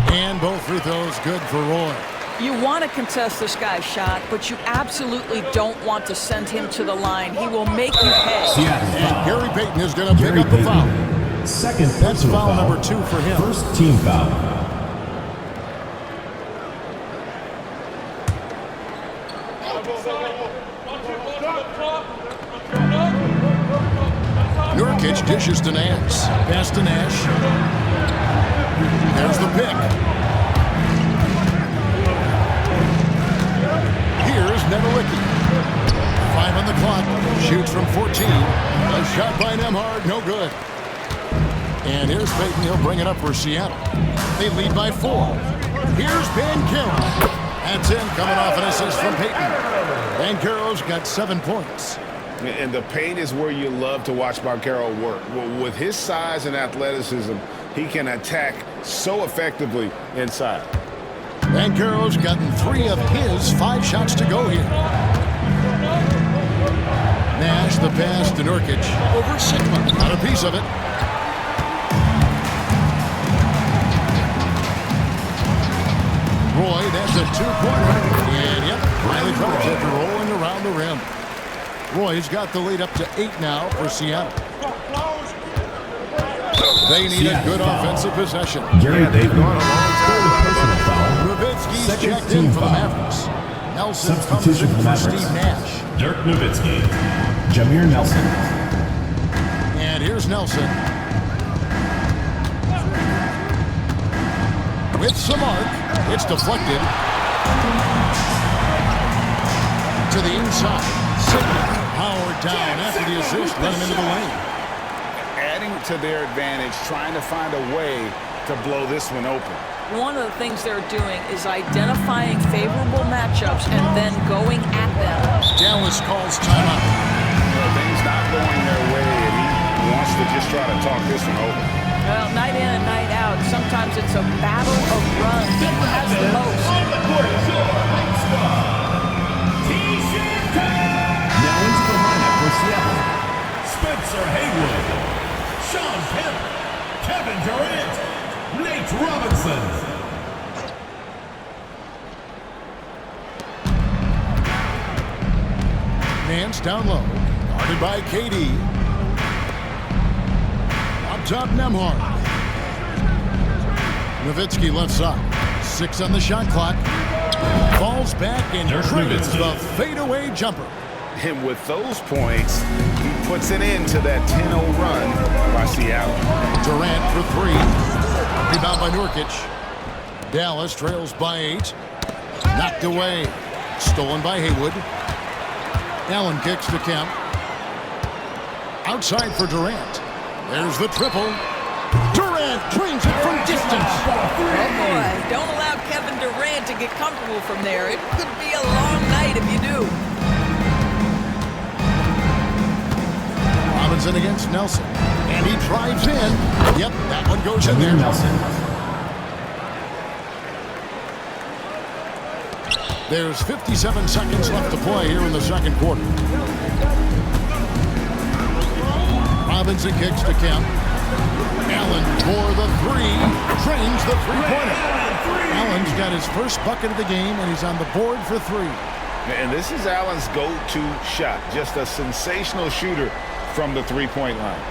And both free throws good for Roy. You want to contest this guy's shot, but you absolutely don't want to send him to the line. He will make you pay. And Gary Payton is going to pick up the foul. Second That's foul number 2 for him. First team foul. Nurkic dishes to Nance. Pass to Nash. There's the pick. Here's Nedelicki. 5 on the clock. Shoots from 14. A shot by Nembhard. No good. And here's Payton. He'll bring it up for Seattle. They lead by 4. Here's Banchero. That's in. Coming off an assist from Payton. Banchero's got 7 points. And the paint is where you love to watch Banchero work. With his size and athleticism, he can attack so effectively inside. Banchero's gotten 3 of his 5 shots to go here. Nash, the pass to Nurkic. Over Sigma. Got a piece of it. Roy, that's a 2-pointer. And yep, Riley drops after rolling around the rim. Roy's got the lead up to 8 now for Seattle. They need a good offensive possession. They've gone a long time. Nowitzki's checked in for the Mavericks. Nelson comes in for Steve Nash. Dirk Nowitzki. Jameer Nelson. And here's Nelson. With some arc. It's deflected. To the inside. Sigma powered down after the assist. Run him into the lane. Adding to their advantage, trying to find a way to blow this one open. One of the things they're doing is identifying favorable matchups and then going at them. Dallas calls timeout. Things not going their way, and he wants to just try to talk this one over. Well, night in and night out, sometimes it's a battle of runs. Who has the most? Now into the lineup for Seattle. Spencer Haywood. Sean Kemp. Kevin Durant, Nate Robinson. Nance down low. Guarded by KD. Up top, Nembhard. Nowitzki left side. 6 on the shot clock. Falls back and triggers the fadeaway jumper. And with those points, he puts an end to that 10-0 run by Seattle. Durant for 3. Rebound by Nurkic. Dallas trails by 8. Knocked away. Stolen by Haywood. Allen kicks to Kemp. Outside for Durant. There's the triple. Durant drains it from distance. Oh boy, don't allow Kevin Durant to get comfortable from there. It could be a long night if you do. Robinson against Nelson. And he drives in. Yep, that one goes in there. Nelson. There's 57 seconds left to play here in the second quarter. Robinson kicks to Kemp. Allen for the 3. Trains the three-pointer. Allen's got his first bucket of the game, and he's on the board for 3. And this is Allen's go-to shot. Just a sensational shooter from the three-point line.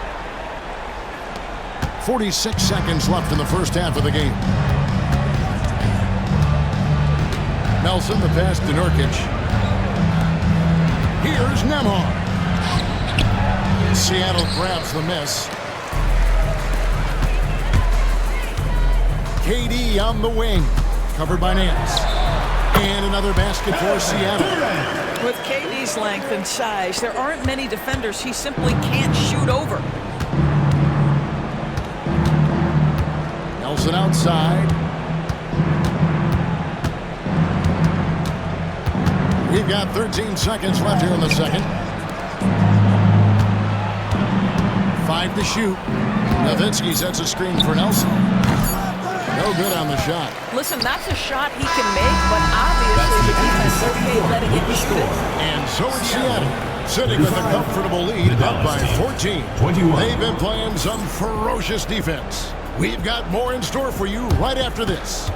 46 seconds left in the first half of the game. Nelson, the pass to Nurkic. Here's Nembhard. Seattle grabs the miss. KD on the wing. Covered by Nance. And another basket for Seattle. With KD's length and size, there aren't many defenders he simply can't shoot over. Nelson outside. We've got 13 seconds left here in the second. 5 to shoot. Nowitzki sets a screen for Nelson. No good on the shot. Listen, that's a shot he can make, but obviously the defense is okay letting it shoot it. And so it's Seattle, sitting with a comfortable lead, up by 14. 21. They've been playing some ferocious defense. We've got more in store for you right after this.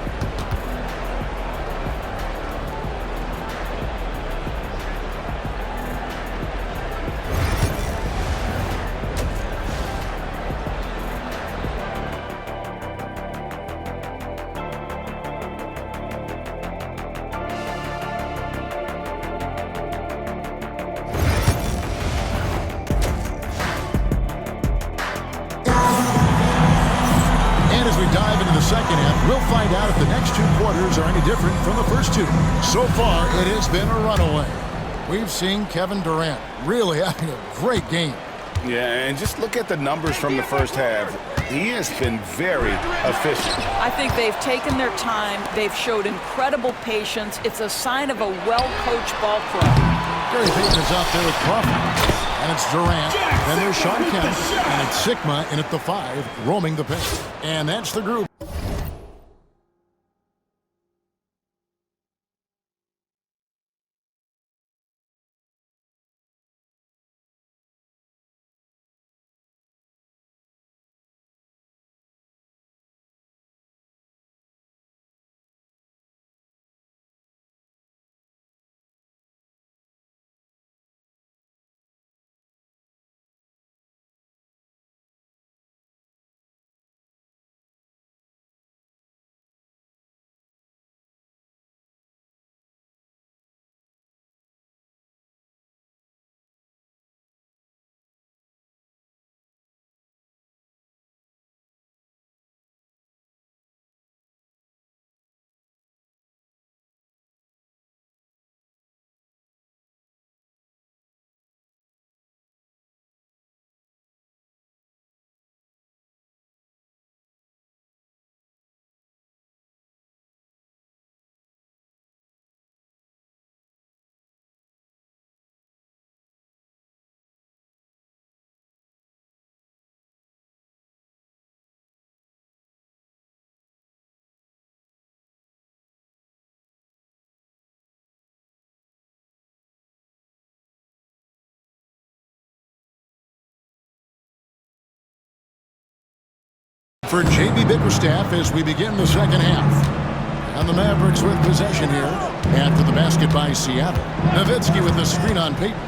Dive into the second half, we'll find out if the next 2 quarters are any different from the first 2. So far, it has been a runaway. We've seen Kevin Durant really having a great game. Yeah, and just look at the numbers from the first half. He has been very efficient. I think they've taken their time. They've showed incredible patience. It's a sign of a well-coached ball club. Gary Payton is out there with Crawford. And it's Durant. Then there's Shawn Kemp. And it's Sigma in at the 5, roaming the paint. And that's the group. for J.B. Bickerstaff as we begin the second half. And the Mavericks with possession here. After the basket by Seattle. Nowitzki with the screen on Payton.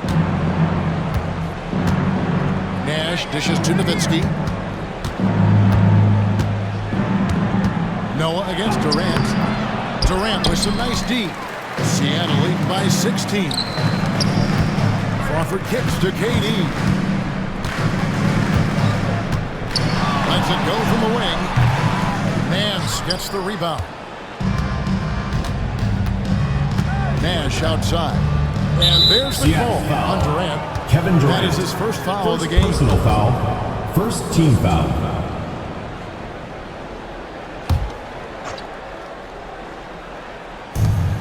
Nash dishes to Nowitzki. Noah against Durant. Durant with some nice D. Seattle leading by 16. Crawford kicks to KD. Lets it go from the wing. Nance gets the rebound. Nash outside. And there's the call on Durant. Kevin Durant. That is his first foul of the game. Personal foul. First team foul.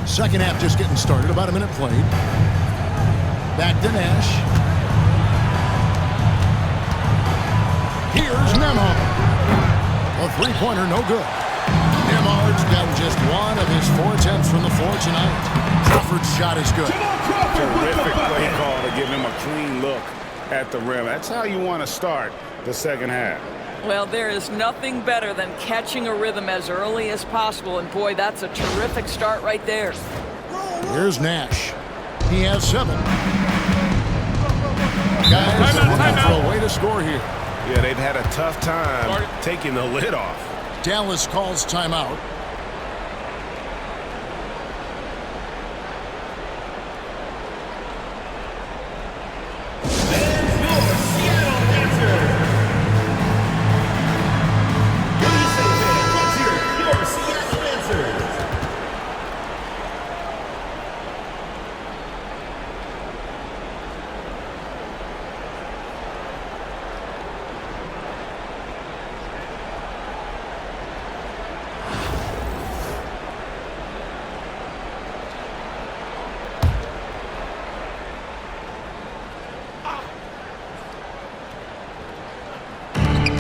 Second half just getting started. About a minute played. Back to Nash. Here's Nembhard. A three-pointer, no good. Nembhard's gotten just one of his 4 attempts from the floor tonight. Crawford's shot is good. Terrific play call to give him a clean look at the rim. That's how you want to start the second half. Well, there is nothing better than catching a rhythm as early as possible, and boy, that's a terrific start right there. Here's Nash. He has 7. Guys are looking for a way to score here. Yeah, they've had a tough time taking the lid off. Dallas calls timeout.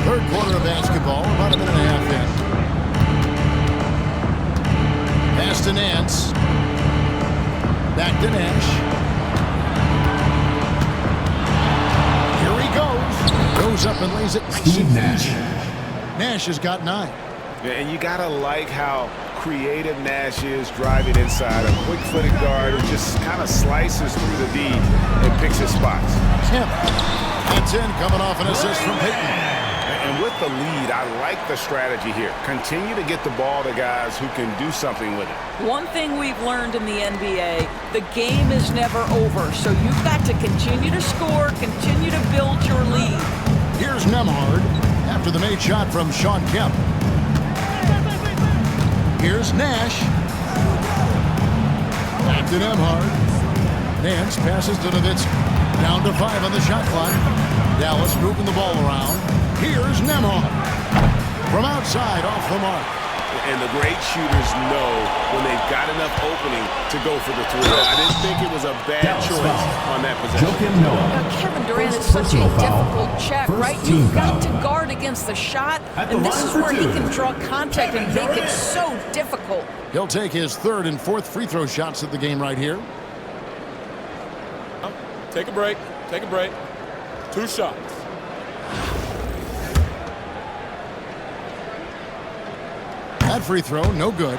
Third quarter of basketball, about a minute and a half in. Pass to Nance. Back to Nash. Here he goes. Goes up and lays it. Steve Nash. Nash has got 9. Yeah, and you gotta like how creative Nash is driving inside. A quick-footed guard who just kind of slices through the D and picks his spots. Kemp. That's in, coming off an assist from Payton. And with the lead, I like the strategy here. Continue to get the ball to guys who can do something with it. One thing we've learned in the NBA, the game is never over, so you've got to continue to score, continue to build your lead. Here's Nembhard after the made shot from Shawn Kemp. Here's Nash. Back to Nembhard. Nance passes to Nowitzki. Down to 5 on the shot clock. Dallas moving the ball around. Here's Nembhard. From outside, off the mark. And the great shooters know when they've got enough opening to go for the 3. I didn't think it was a bad choice on that possession. Joakim Noah. Now, Kevin Durant is such a difficult check, right? You've got to guard against the shot, and this is where he can draw contact and make it so difficult. He'll take his 3rd and 4th free throw shots of the game right here. Take a break. Take a break. 2 shots. That free throw, no good.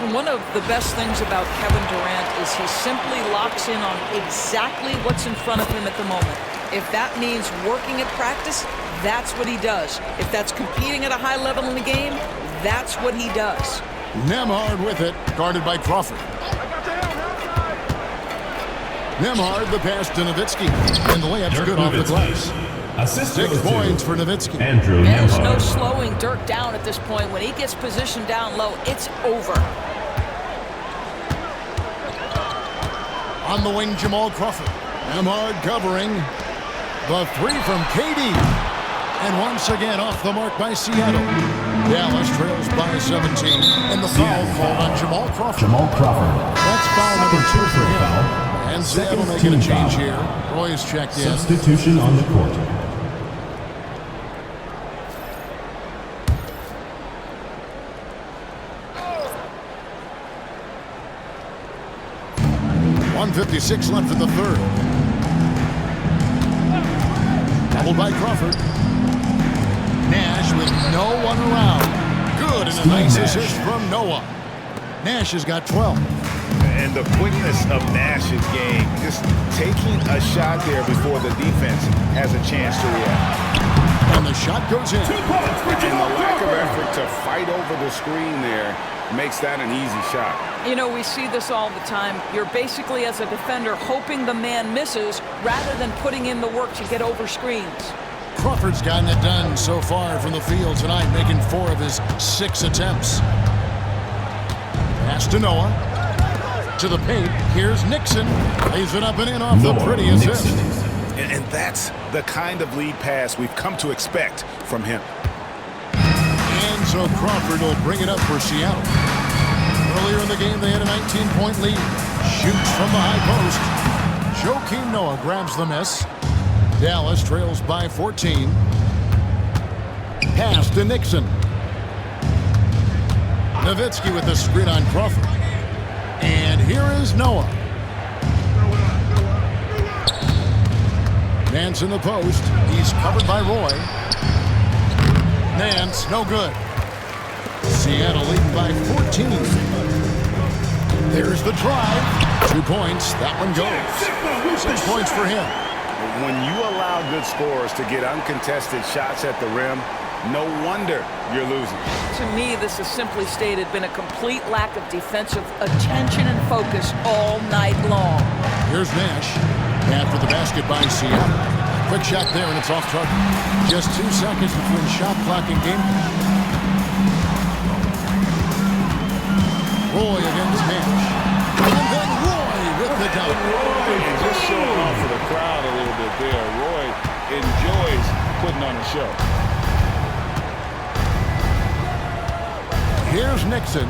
And one of the best things about Kevin Durant is he simply locks in on exactly what's in front of him at the moment. If that means working at practice, that's what he does. If that's competing at a high level in the game, that's what he does. Nembhard with it, guarded by Crawford. Nembhard, the pass to Nowitzki. And the layup's good off the glass. Assist 6 points for Nowitzki. Andrew There's no Nembhard. slowing Dirk down at this point. When he gets positioned down low, it's over. On the wing, Jamal Crawford. Nembhard covering. The 3 from KD. And once again off the mark by Seattle. Dallas trails by 17. And the foul called on Jamal Crawford. Jamal Crawford. That's foul number 2 for him. Foul. And Seattle Second making a team change foul. here. Roy's checked in. Substitution on the court. .156 left in the 3rd. Doubled by Crawford. Nash with No one around. Good, and a nice assist from Noah. Nash has got 12. And the quickness of Nash's game, just taking a shot there before the defense has a chance to react. And the shot goes in. And the lack of effort to fight over the screen there makes that an easy shot. You know, we see this all the time. You're basically, as a defender, hoping the man misses rather than putting in the work to get over screens. Crawford's gotten it done so far from the field tonight, making 4 of his 6 attempts. Pass to Noah. To the paint. Here's Nixon. Lays it up and in off the pretty assist. And that's the kind of lead pass we've come to expect from him. And so Crawford will bring it up for Seattle. Earlier in the game, they had a 19-point lead. Shoots from the high post. Joakim Noah grabs the miss. Dallas trails by 14. Pass to Nixon. Nowitzki with the screen on Crawford. And here is Noah. Nance in the post. He's covered by Roy. Nance, no good. Seattle leading by 14. There's the drive. 2 points. That one goes. 6 points for him. When you allow good scorers to get uncontested shots at the rim, no wonder you're losing. To me, this has simply stated been a complete lack of defensive attention and focus all night long. Here's Nash. After the basket by Seattle. Quick shot there, and it's off target. Just 2 seconds between shot clock and game. Roy against Nash. And then Roy with the dunk. And just showing off for the crowd a little bit there. Roy enjoys putting on a show. Here's Nixon.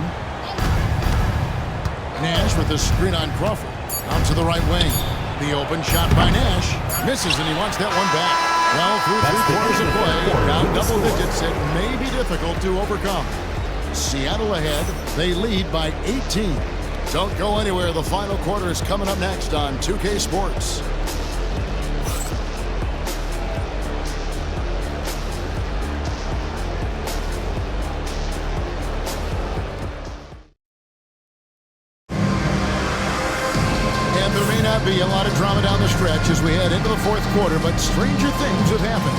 Nash with the screen on Crawford. Out to the right wing. The open shot by Nash. Misses, and he wants that one back. Well, through 3 quarters of play, down double digits, it may be difficult to overcome. Seattle ahead. They lead by 18. Don't go anywhere. The final quarter is coming up next on 2K Sports. Be a lot of drama down the stretch as we head into the 4th quarter, but stranger things have happened.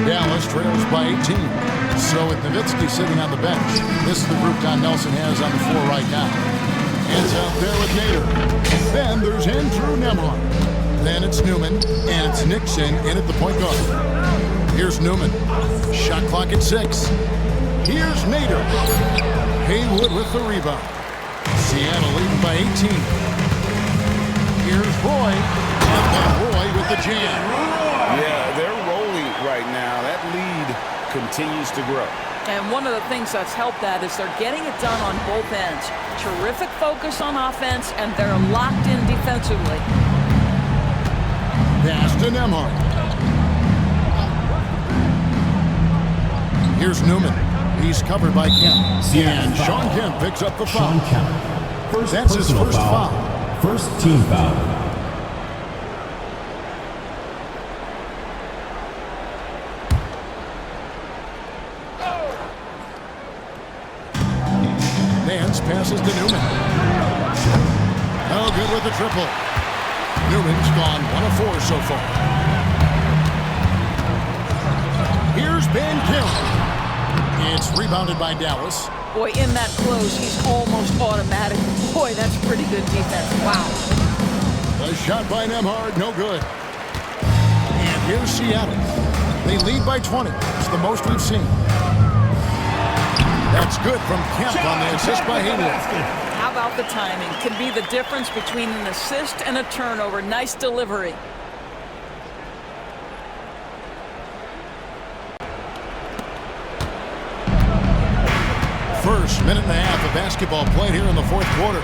Dallas trails by 18. So with Nowitzki sitting on the bench, this is the group Don Nelson has on the floor right now. Hands out there with Nader. Then there's Andrew Nembhard. Then it's Newman, and it's Nixon in at the point guard. Here's Newman. Shot clock at 6. Here's Nader. Haywood with the rebound. Seattle leading by 18. Here's Roy. And then Roy with the jam. Yeah, they're rolling right now. That lead continues to grow. And one of the things that's helped that is they're getting it done on both ends. Terrific focus on offense, and they're locked in defensively. Pass to Nembhard. Here's Newman. He's covered by Kemp. And Sean Kemp picks up the foul. That's his first foul. First team foul. Nance passes to Newman. No good with the triple. Newman's gone 1 of 4 so far. Here's Ben Carroll. It's rebounded by Dallas. Boy, in that close, he's almost automatic. Boy, that's pretty good defense. Wow. A shot by Nembhard, no good. And here's Seattle. They lead by 20. It's the most we've seen. That's good from Kemp on the assist by Haywood. How about the timing? Can be the difference between an assist and a turnover. Nice delivery. First minute and a half of basketball played here in the 4th quarter.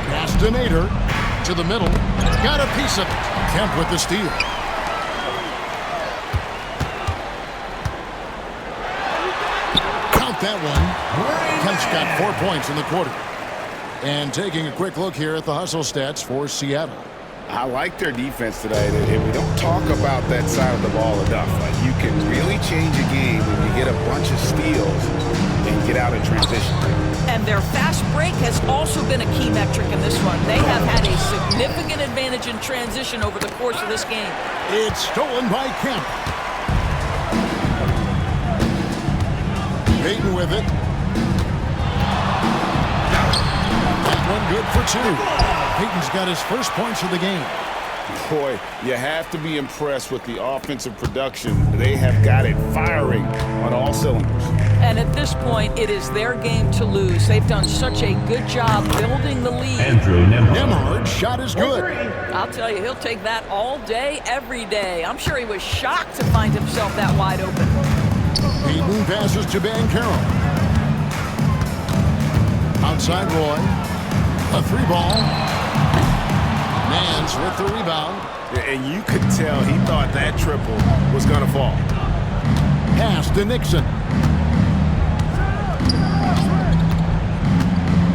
Pass to Nader. To the middle. Got a piece of it. Kemp with the steal. Count that one. Kemp's got 4 points in the quarter. And taking a quick look here at the hustle stats for Seattle. I like their defense today, and we don't talk about that side of the ball enough. You can really change a game when you get a bunch of steals and get out in transition. And their fast break has also been a key metric in this one. They have had a significant advantage in transition over the course of this game. It's stolen by Kemp. Payton with it. That one good for two. Payton's got his first points of the game. Boy, you have to be impressed with the offensive production. They have got it firing on all cylinders. And at this point, it is their game to lose. They've done such a good job building the lead. Andrew Nembhard. Nembhard's shot is good. I'll tell you, he'll take that all day, every day. I'm sure he was shocked to find himself that wide open. Payton passes to Banchero. Outside Roy. A three ball. Nance with the rebound. And you could tell he thought that triple was going to fall. Pass to Nixon.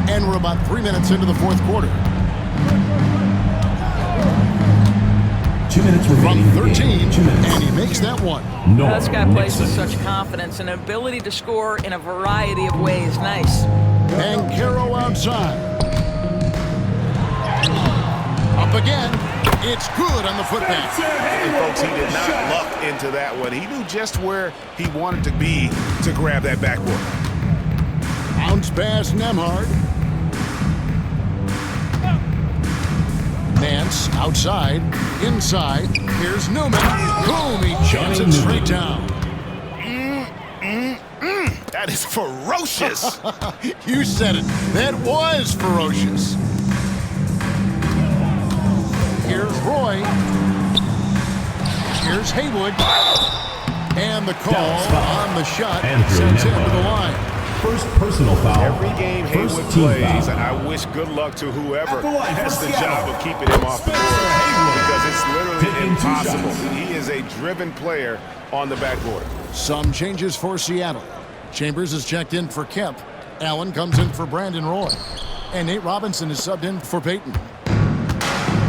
And we're about 3 minutes into the fourth quarter. 2 minutes remaining. From 13, 2 minutes. and he makes that one. This guy plays with such confidence and ability to score in a variety of ways. Nice. Banchero outside. Up again. It's good on the putback. And folks, he did not luck into that one. He knew just where he wanted to be to grab that backboard. Bounce pass Nembhard. Nance outside, inside. Here's Newman. Boom, he jams it straight down. That is ferocious. You said it. That was ferocious. Here's Roy. Here's Haywood. And the call on the shot sends him to the line. First personal foul. Every game Haywood plays, and I wish good luck to whoever has the job of keeping him off the board, because it's literally impossible. He is a driven player on the backboard. Some changes for Seattle. Chambers is checked in for Kemp. Allen comes in for Brandon Roy. And Nate Robinson is subbed in for Payton.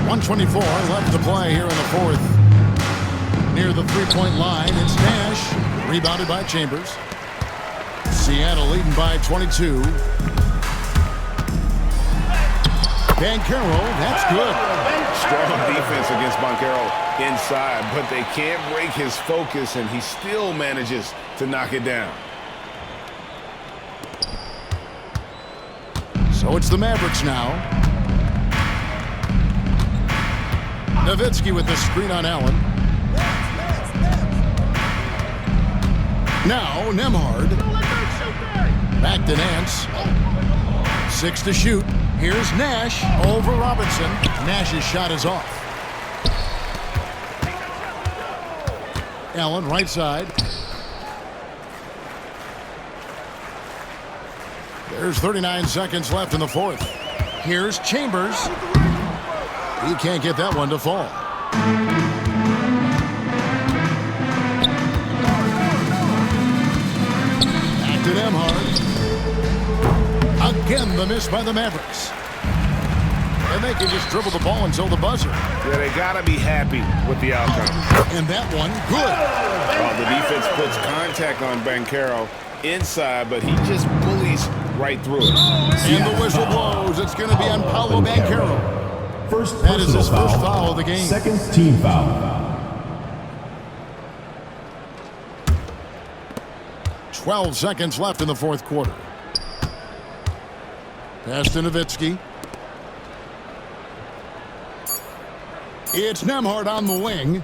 1:24 left to play here in the fourth. Near the three-point line, it's Nash. Rebounded by Chambers. Seattle leading by 22. Banchero, that's good. Strong defense against Banchero inside, but they can't break his focus, and he still manages to knock it down. So it's the Mavericks now. Nowitzki with the screen on Allen. Now Nembhard. Back to Nance. 6 to shoot. Here's Nash over Robinson. Nash's shot is off. Allen right side. There's 39 seconds left in the fourth. Here's Chambers. He can't get that one to fall. Back to Nembhard. Again, the miss by the Mavericks. And they can just dribble the ball until the buzzer. Yeah, they got to be happy with the outcome. And that one, good. Well, the defense puts contact on Banchero inside, but he just bullies right through it. And the whistle blows. It's going to be on Paolo Banchero. That is his first foul of the game. Second team foul. 12 seconds left in the fourth quarter. Pass to Nowitzki. It's Nembhard on the wing.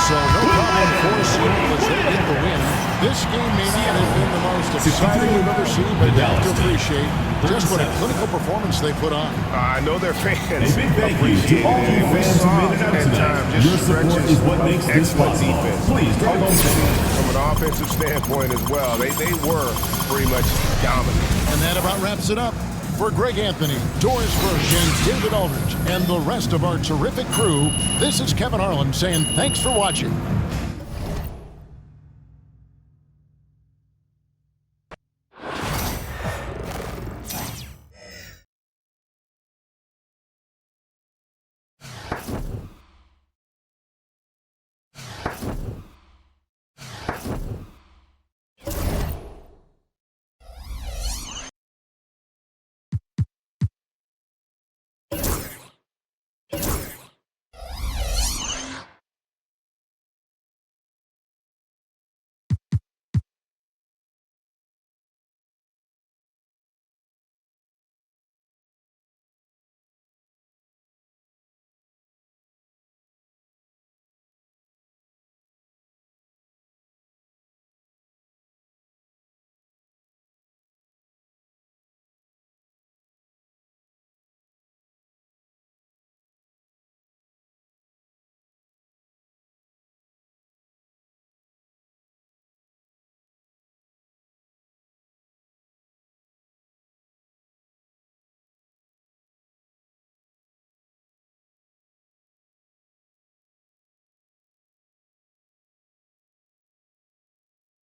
So no problem for Seattle as they get the win. This game may not have been the most exciting we've ever seen, but you have to appreciate just what a clinical performance they put on. I know their fans A big thank you to all you fans who made it out tonight. Your support is what makes this possible. Please drive home safe. From an offensive standpoint as well, they were pretty much dominant. And that about wraps it up. For Greg Anthony, Doris Burke, and David Aldridge, and the rest of our terrific crew, this is Kevin Harlan saying thanks for watching.